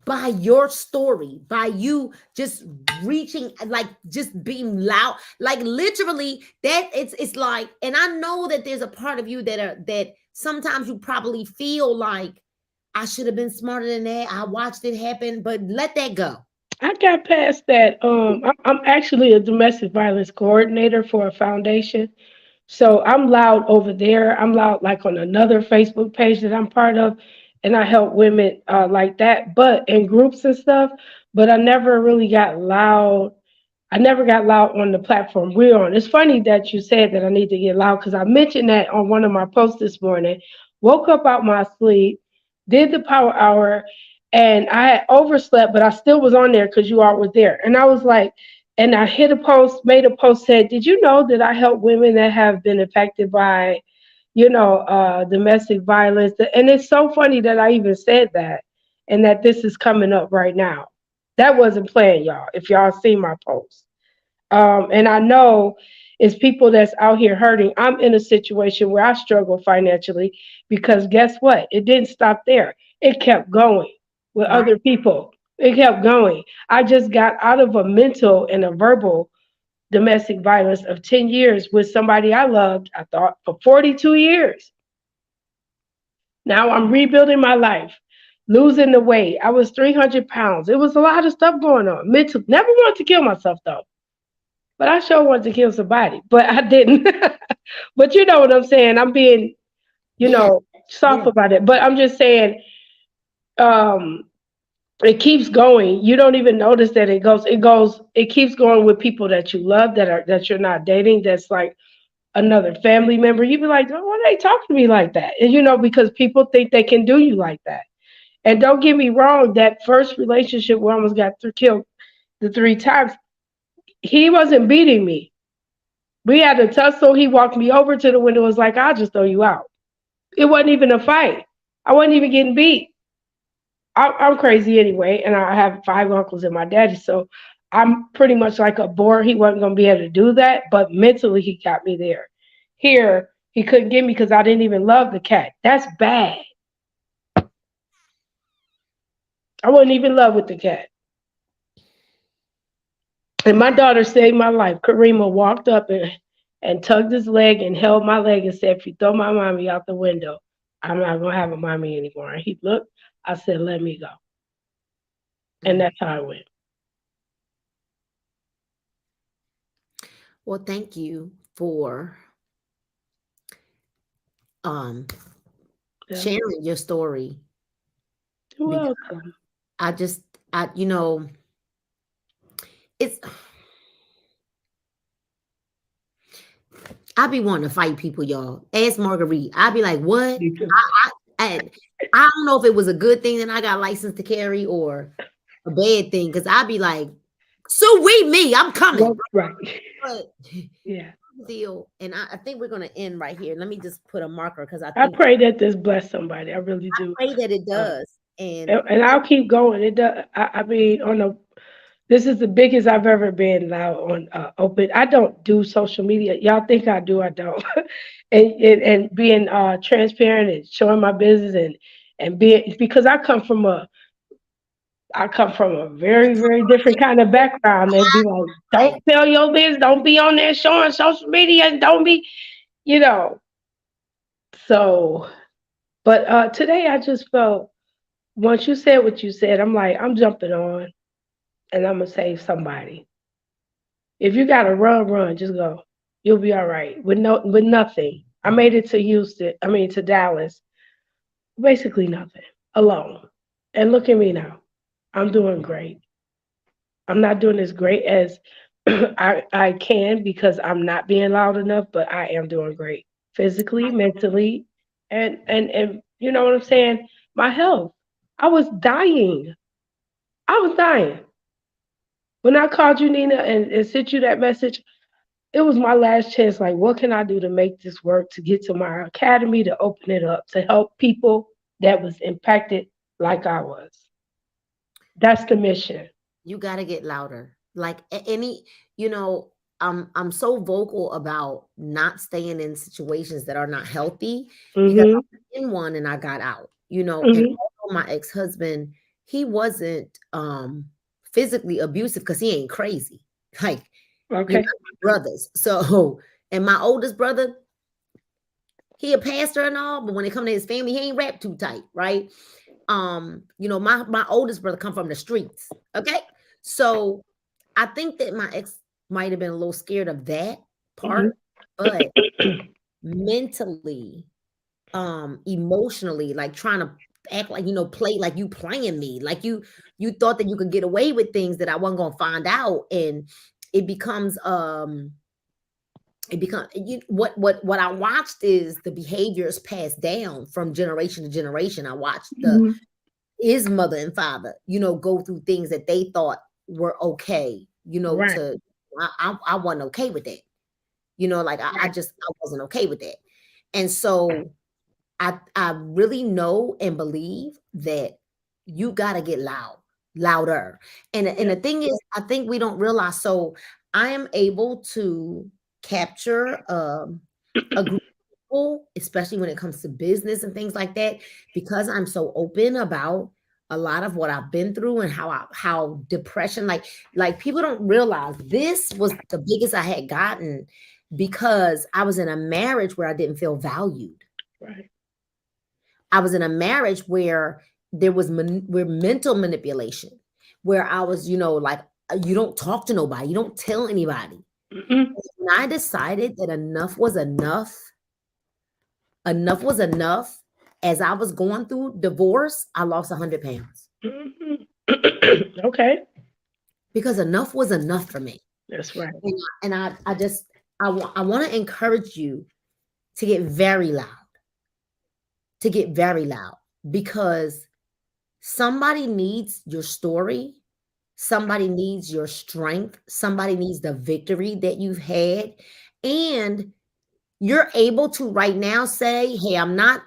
by your story, by you just reaching, like just being loud, like literally that it's like, and I know that there's a part of you that sometimes you probably feel like I should have been smarter than that. I watched it happen, but let that go. I got past that. I'm actually a domestic violence coordinator for a foundation. So I'm loud over there. I'm loud like on another Facebook page that I'm part of, and I help women like that, but in groups and stuff. But I never really got loud. I never got loud on the platform we're on. It's funny that you said that I need to get loud because I mentioned that on one of my posts this morning. Woke up out my sleep, did the power hour, and I had overslept, but I still was on there because you all were there. And I was like, and I hit a post, made a post, said, "Did you know that I help women that have been affected by, domestic violence. And it's so funny that I even said that and that this is coming up right now. That wasn't planned, y'all, if y'all see my post. And I know it's people that's out here hurting. I'm in a situation where I struggle financially because guess what? It didn't stop there. It kept going with Right. other people. It kept going. I just got out of a mental and a verbal domestic violence of 10 years with somebody I loved, I thought, for 42 years. Now I'm rebuilding my life, losing the weight. I was 300 pounds. It was a lot of stuff going on. Mental. Never wanted to kill myself though. But I sure wanted to kill somebody, but I didn't. But you know what I'm saying? I'm being, Yeah. soft Yeah. about it. But I'm just saying, um, it keeps going. You don't even notice that it keeps going with people that you love that you're not dating. That's like another family member. You be like, oh, why are they talking to me like that? And because people think they can do you like that. And don't get me wrong, that first relationship where I almost got killed the 3 times, he wasn't beating me. We had a tussle. He walked me over to the window. Was like, I'll just throw you out. It wasn't even a fight. I wasn't even getting beat. I'm crazy anyway, and I have 5 uncles and my daddy, so I'm pretty much like a boar. He wasn't going to be able to do that, but mentally he got me there. Here, he couldn't get me because I didn't even love the cat. That's bad. I wasn't even in love with the cat. And my daughter saved my life. Karima walked up and tugged his leg and held my leg and said, if you throw my mommy out the window, I'm not going to have a mommy anymore. And he looked, I said, let me go. And Mm. that's how it went. Well, thank you for um Yeah. sharing your story You're because welcome. I just I you know it's I be wanting to fight people, y'all. Ask Marguerite. I be like, what? You too. I I don't know if it was a good thing that I got licensed to carry or a bad thing because I be like, so we me, I'm coming. Well, right. But Yeah. deal, and I think we're gonna end right here. Let me just put a marker because I I think pray that this bless somebody. I really I do. pray that it Uh, does. And and I'll keep going. It does. I mean, this is the biggest I've ever been now on open. I don't do social media. Y'all think I do? I don't. And being transparent and showing my business and being because I come from a very very different kind of background. They'd be like, don't right, tell your business, don't be on there showing social media, and don't be, you know. So, but today I just felt once you said what you said, I'm like I'm jumping on and I'm gonna save somebody. If you gotta run, run, just go. You'll be all right with nothing. I made it to Houston. I mean to Dallas. Basically nothing. Alone. And look at me now. I'm doing great. I'm not doing as great as I can because I'm not being loud enough, but I am doing great. Physically, mentally, and you know what I'm saying? My health. I was dying. I was dying. When I called you, Nina, and sent you that message, it was my last chance. Like, what can I do to make this work, to get to my academy, to open it up, to help people that was impacted like I was? That's the mission. you gotta get louder. Like any, you know, I'm so vocal about not staying in situations that are not healthy because I Mm-hmm. was in one and I got out, you know, and Mm-hmm. although my ex-husband, he wasn't physically abusive because he ain't crazy. Like, you know, Okay. brothers. So, and my oldest brother, he a pastor and all, but when it come to his family, he ain't wrapped too tight, right? You know, my oldest brother come from the streets. Okay. So I think that my ex might have been a little scared of that Mm-hmm. part, but mentally, emotionally, like trying to act like, you know, play like you playing me, like you thought that you could get away with things that I wasn't gonna find out. And it becomes what I watched is the behaviors passed down from generation to generation. I watched the Mm-hmm. his mother and father, you know, go through things that they thought were okay, you know, Right. to I wasn't okay with that. You know, like I Right. just I wasn't okay with that. And so I really know and believe that you gotta get louder. And Yeah. the thing is, I think we don't realize. So I am able to capture a group of people, especially when it comes to business and things like that, because I'm so open about a lot of what I've been through and how depression, like people don't realize this was the biggest I had gotten because I was in a marriage where I didn't feel valued. Right. I was in a marriage where there was where mental manipulation, where I was, like you don't talk to nobody, you don't tell anybody. Hmm. When I decided that enough was enough. As I was going through divorce, I lost 100 pounds Hmm. Okay. because enough was enough for me. That's right. And I just I want to encourage you to get very loud, to get very loud because somebody needs your story. Somebody needs your strength. Somebody needs the victory that you've had. And you're able to right now say, hey, I'm not,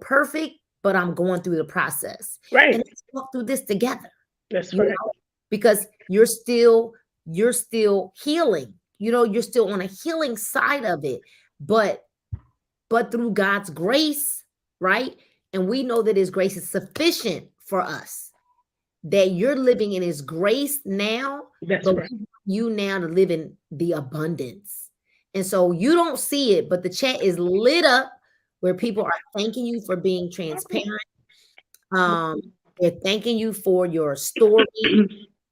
perfect, but I'm going through the process. And Right. let's walk through this together, That's you right. know, because you're still healing. You're still on a healing side of it. But through God's grace, right? And we know that his grace is sufficient for us, that you're living in his grace now, That's but right. we want you now to live in the abundance. And so you don't see it, but the chat is lit up where people are thanking you for being transparent. Um, they're thanking you for your story.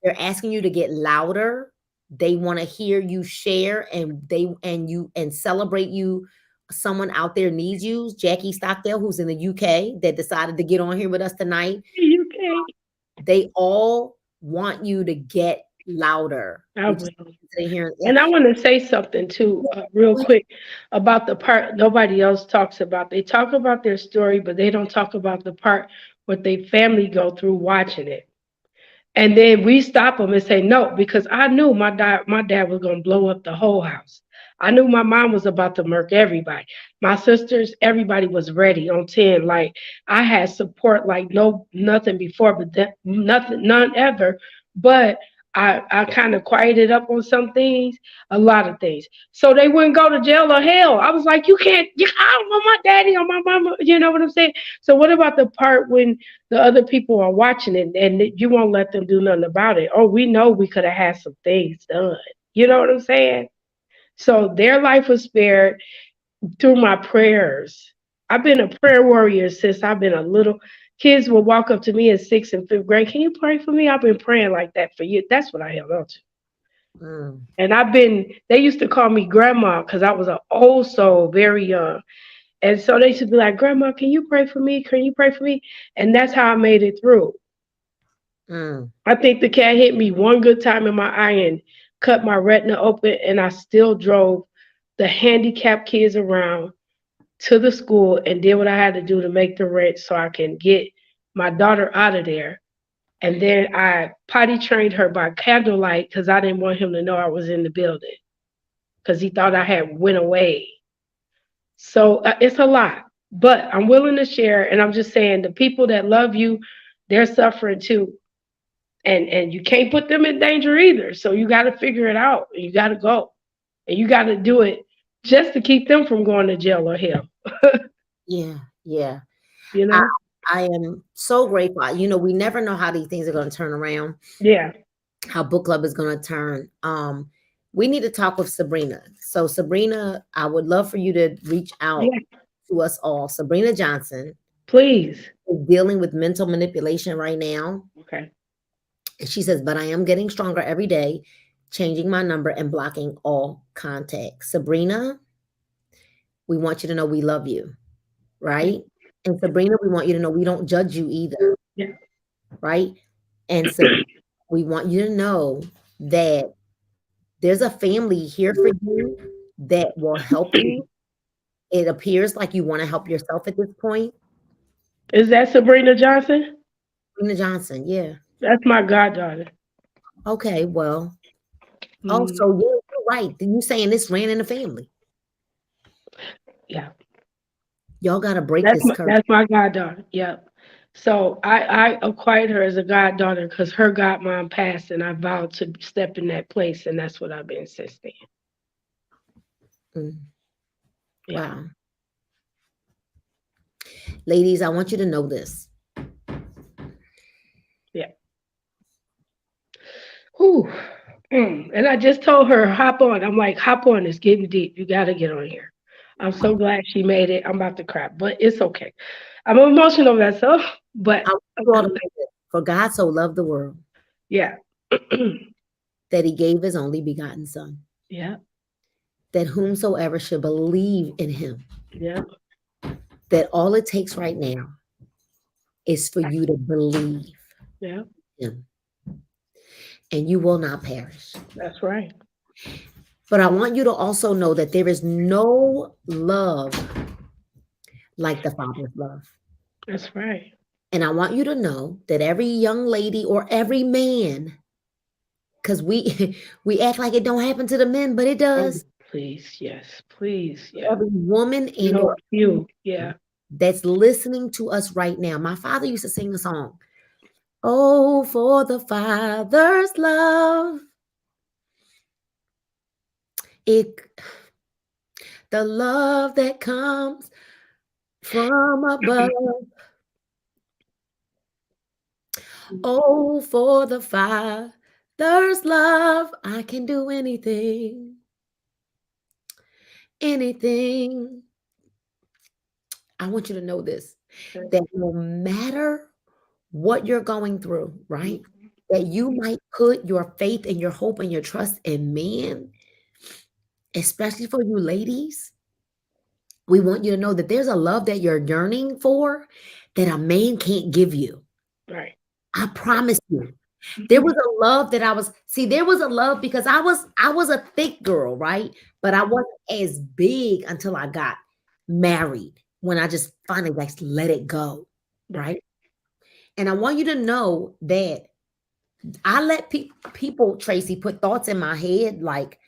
They're asking you to get louder. They want to hear you share and celebrate you. Someone out there needs you. Jackie Stockdale, who's in the UK, that decided to get on here with us tonight. UK. They all want you to get louder. I We just will. sit here. Yeah. And I want to say something too, real quick, about the part nobody else talks about. They talk about their story, but they don't talk about the part what they family go through watching it. And then we stop them and say no, because I knew my dad was gonna blow up the whole house. I knew my mom was about to murk everybody. My sisters, everybody was ready on 10. Like I had support like no nothing before, but nothing, none ever. But I kind of quieted up on some things, a lot of things. So they wouldn't go to jail or hell. I was like, I don't want my daddy or my mama, you know what I'm saying? So what about the part when the other people are watching it and you won't let them do nothing about it? Oh, we know we could have had some things done. You know what I'm saying? So their life was spared through my prayers. I've been a prayer warrior since I've been a little. Kids will walk up to me in sixth and fifth grade. Can you pray for me? I've been praying like that for years. That's what I held on to. Mm, And they used to call me grandma because I was an old soul, very young. And so they should be like, Grandma, can you pray for me? Can you pray for me? And that's how I made it through. mm, I think the cat hit me one good time in my eye and cut my retina open, and I still drove the handicapped kids around to the school and did what I had to do to make the rent so I can get my daughter out of there. And then I potty trained her by candlelight because I didn't want him to know I was in the building because he thought I had went away. So it's a lot, but I'm willing to share. And I'm just saying the people that love you, they're suffering too. And you can't put them in danger either. So you got to figure it out. And you got to go. And you got to do it just to keep them from going to jail or hell. yeah, yeah. You I know? I am so grateful. We never know how these things are going to turn around, Yeah. how book club is going to turn. We need to talk with Sabrina. So Sabrina, I would love for you to reach out Yeah. to us all. Sabrina Johnson Please. is dealing with mental manipulation right now. Okay. And she says, but I am getting stronger every day, changing my number and blocking all contact. Sabrina, we want you to know we love you, right? And Sabrina, we want you to know we don't judge you either, Yeah. right? And so we want you to know that there's a family here for you that will help you. It appears like you want to help yourself at this point. Is that Sabrina Johnson? Sabrina Johnson, yeah. That's my goddaughter. Okay, well, Mm, also, yeah, you're right. You saying this ran in the family. yeah. Y'all got to break this curse. That's my goddaughter. Yep. So I acquired her as a goddaughter because her godmom passed, and I vowed to step in that place, and that's what I've been insisting. Mm, Yeah. wow. Ladies, I want you to know this. Yeah. Whew. And I just told her, hop on. I'm like, hop on. It's getting deep. You got to get on here. I'm so glad she made it. I'm about to cry, but it's okay. I'm emotional myself, but I want you all to know this. For God so loved the world yeah. that he gave his only begotten son, Yeah. that whomsoever should believe in him, Yeah. that all it takes right now is for you to believe Yeah. him and you will not perish. That's right. But I want you to also know that there is no love like the Father's love. That's right. And I want you to know that every young lady or every man, because we we act like it don't happen to the men, but it Oh, does. please. Yes. Please. Yeah. Every woman and No, or you. Yeah. that's listening to us right now. My father used to sing a song. Oh, for the Father's love. It the love that comes from above. Oh, for the Father's love. I can do anything, anything. I want you to know this, that no matter what you're going through, right? That you might put your faith and your hope and your trust in man, especially for you ladies. We want you to know that there's a love that you're yearning for that a man can't give you. Right. I promise you. There was a love that I was see, there was a love because I was a thick girl, right? But I wasn't as big until I got married when I just finally like let it go, right? Right. And I want you to know that I let people, Tracy, put thoughts in my head like,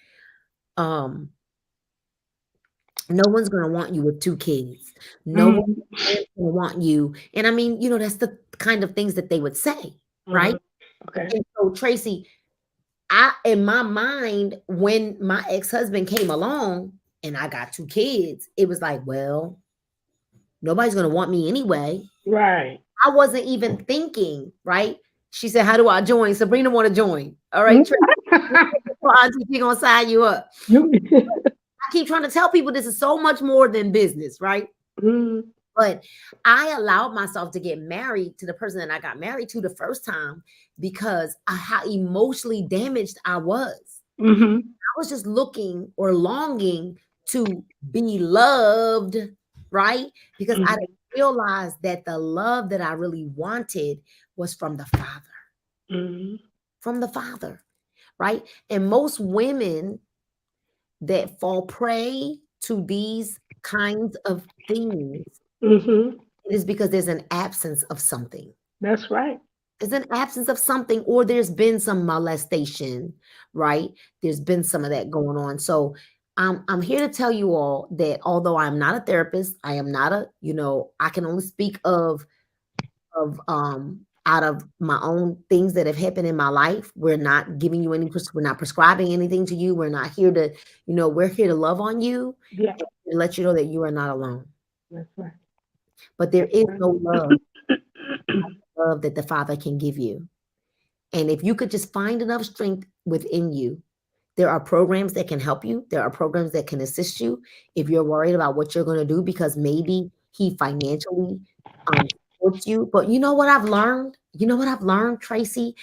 um, no one's gonna want you with two kids. No one's Mm-hmm. gonna want you. And I mean, that's the kind of things that they would say, right? Okay. And so, Tracy, I in my mind, when my ex-husband came along and I got two kids, it was like, well, nobody's gonna want me anyway. Right. I wasn't even thinking, right? She said, how do I join? Sabrina want to join. All right, Tracy, Mhm. Auntie, she gonna sign you up. You. I keep trying to tell people this is so much more than business, right? Mm-hmm. But I allowed myself to get married to the person that I got married to the first time because of how emotionally damaged I was. Mm-hmm. I was just looking or longing to be loved, right? Because I didn't realize that the love that I really wanted was from the Father, Mm-hmm. from the Father, right? And most women that fall prey to these kinds of things, Mm-hmm. it is because there's an absence of something. That's right. There's an absence of something, or there's been some molestation, right? There's been some of that going on. So I'm here to tell you all that although I'm not a therapist, I am not I can only speak of out of my own things that have happened in my life. We're not giving you we're not prescribing anything to you. We're not here to, we're here to love on you Yeah. and let you know that you are not alone. That's right. But there That's is right. no love that the Father can give you. And if you could just find enough strength within you, there are programs that can help you. There are programs that can assist you if you're worried about what you're going to do because maybe he financially supports you. But you know what I've learned? You know what I've learned, Tracy?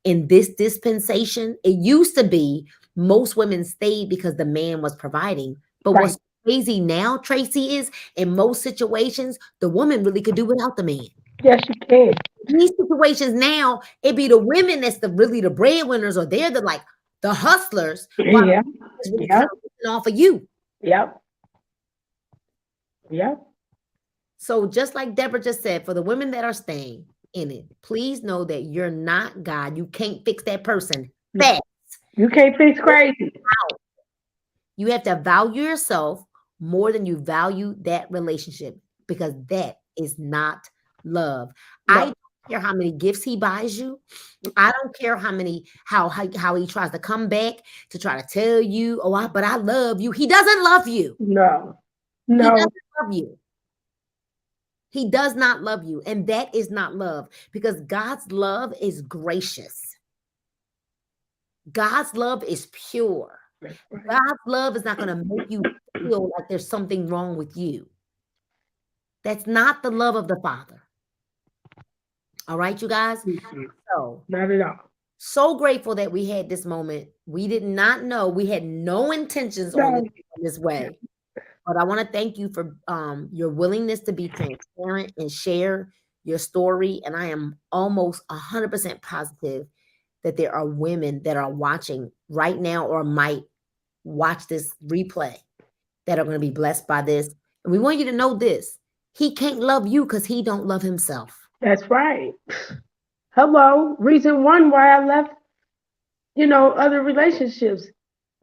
In this dispensation, it used to be most women stayed because the man was providing. But Right. what's crazy now, Tracy, is in most situations, the woman really could do without the man. Yes, you can. These situations now, it be the women that's really the breadwinners, or they're the hustlers, while Yeah. it's really kind Yep. of looking off of you. Yep. Yep. So just like Deborah just said, for the women that are staying in it, please know that you're not God. You can't fix that person fast. You can't fix crazy. You have to value yourself more than you value that relationship. because that is not love. I No. don't care how many gifts he buys you. I don't care how he tries to come back to try to tell you, oh, but I love you. He doesn't love you. No. He No. doesn't love you. He does not love you. And that is not love because God's love is gracious. God's love is pure. That's right. God's love is not going to make you feel like there's something wrong with you. That's not the love of the Father. All right, you guys? Mm-mm. So, Not at all. so grateful that we had this moment. We did not know, we had no intentions on No. this way. But I want to thank you for your willingness to be transparent and share your story. And I am almost 100% positive that there are women that are watching right now or might watch this replay that are going to be blessed by this. And we want you to know this. He can't love you because he don't love himself. That's right. Hello. Reason one why I left, other relationships.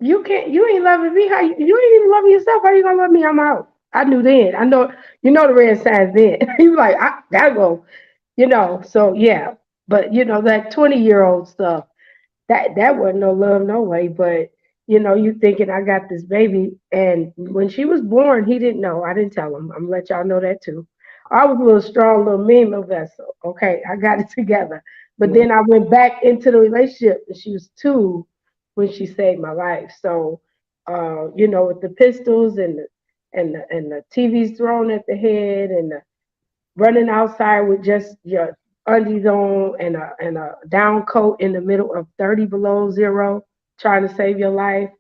You ain't loving me. You ain't even loving yourself. How you gonna love me? I'm out. I knew then. I know, the red signs then. He was like, I gotta go, so yeah. But that 20-year-old stuff, that wasn't no love no way. But you thinking I got this baby, and when she was born, he didn't know. I didn't tell him. I'm gonna let y'all know that too. I was a little strong, little mean little vessel. Okay, I got it together. But Yeah. then I went back into the relationship, and she was 2 when she saved my life. So, with the pistols and the TVs thrown at the head and the running outside with just your undies on and a down coat in the middle of 30 below zero, trying to save your life.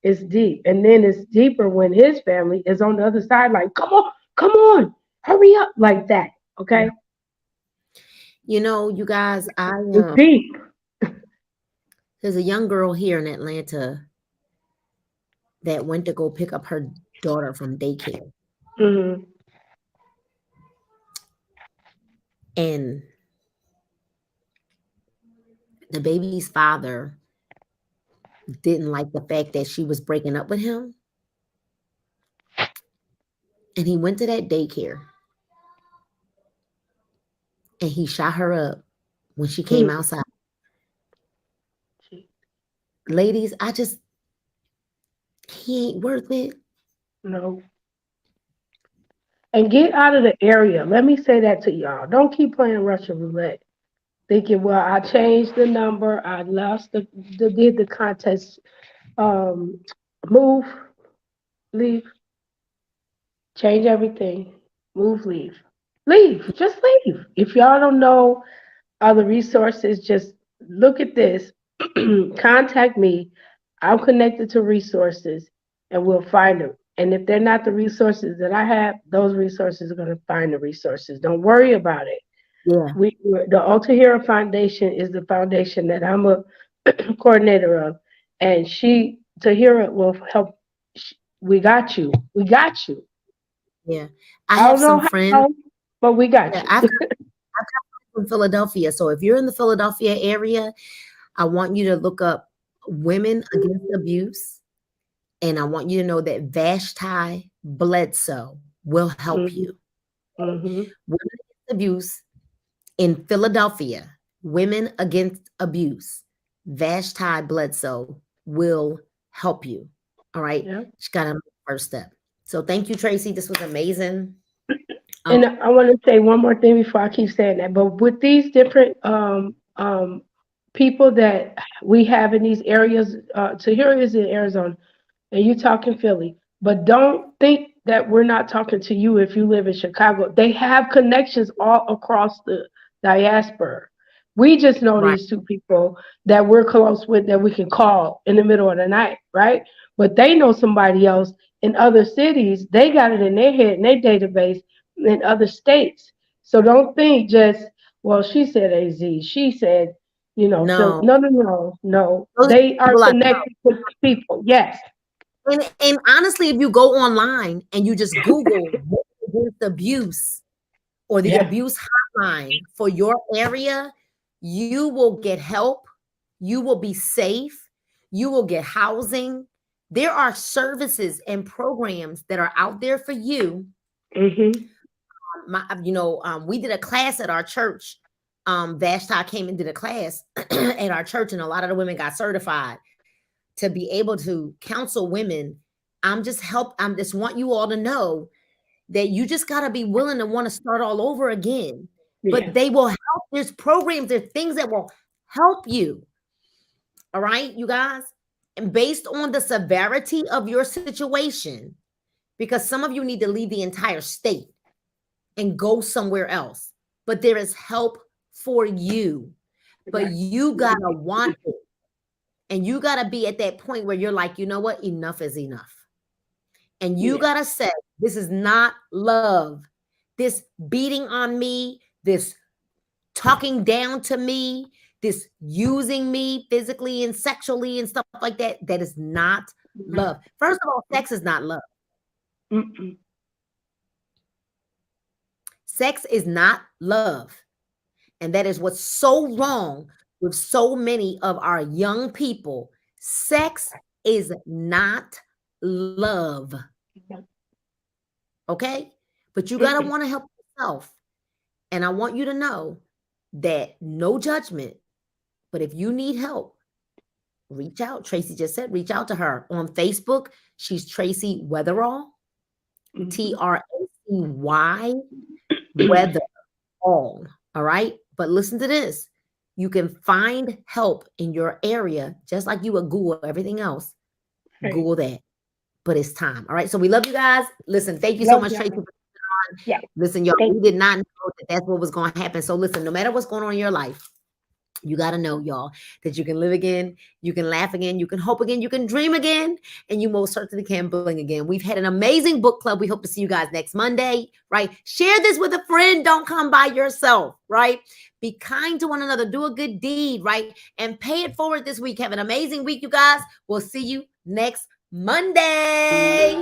It's deep, and then it's deeper when his family is on the other side, like, come on, hurry up, like that. Okay, You guys, it's deep. there's a young girl here in Atlanta that went to go pick up her daughter from daycare. Hmm. And the baby's father didn't like the fact that she was breaking up with him. And he went to that daycare and he shot her up when she came outside. Ladies, he ain't worth it. No. And get out of the area. Let me say that to y'all. Don't keep playing Russian roulette. Thinking, well, I changed the number, I lost did the contest, um, move, leave, change everything, move, leave, just leave. If y'all don't know other resources, just look at this, contact me. I'm connected to resources, and we'll find them. And if they're not the resources that I have, those resources are going to find the resources. Don't worry about it. Yeah, The Alta Hero Foundation is the foundation that I'm a coordinator of, and Tahira will help. We got you. We got you. yeah. I I have don't know some friends. how, but we got Yeah, you. I've got friends from Philadelphia. So if you're in the Philadelphia area, I want you to look up Women Against Abuse. And I want you to know that Vashti Bledsoe will help Hmm. you. Hmm. Women Against Abuse in Philadelphia, Women Against Abuse, Vashti Bledsoe will help you. All right. Yeah. She got a first step. So thank you, Tracy. This was amazing. Um, And I want to say one more thing before I keep saying that. But with these different people that we have in these areas, Tahira is in Arizona, and you talk in Philly. But don't think that we're not talking to you if you live in Chicago. They have connections all across the diaspora. We just know right. these 2 people that we're close with that we can call in the middle of the night, right? But they know somebody else in other cities. They got it in their head, in their database in other states. So don't think just, well, she said AZ. She said, Phil. No, No, no, no, no. those are They are people I know. connected with people. Yes. And honestly, if you go online and you just Google Women Against Abuse or the Yeah. abuse hotline for your area, you will get help. You will be safe. You will get housing. There are services and programs that are out there for you Hmm. we did a class at our church. Vashti came and did a class at our church, and a lot of the women got certified to be able to counsel women. I'm just want you all to know that you just got to be willing to want to start all over again. But Yeah. they will help. There's programs, there's things that will help you. All right, you guys. And based on the severity of your situation, because some of you need to leave the entire state and go somewhere else. But there is help for you. But you got to want it. And you got to be at that point where you're like, you know what? Enough is enough. And you got to say, this is not love. This beating on me, this talking down to me, this using me physically and sexually and stuff like that, that is not love. First of all, sex is not love. Mm-mm. Sex is not love. And that is what's so wrong with so many of our young people. Sex is not love. Okay? But you got to want to help yourself. And I want you to know that no judgment, but if you need help, reach out. Tracy just said, reach out to her on Facebook. She's Tracy Weatherall, Tracy Weatherall. All right. But listen to this. You can find help in your area, just like you would Google everything else. Right. Google that. But it's time. All right. So we love you guys. Listen, thank you so much, Tracy. Yeah. Listen, y'all, we did not know that that's what was going to happen. So listen, no matter what's going on in your life, you got to know, y'all, that you can live again, you can laugh again, you can hope again, you can dream again, and you most certainly can bling again. We've had an amazing book club. We hope to see you guys next Monday, right? Share this with a friend. Don't come by yourself, right? Be kind to one another. Do a good deed, right? And pay it forward this week. Have an amazing week, you guys. We'll see you next Monday.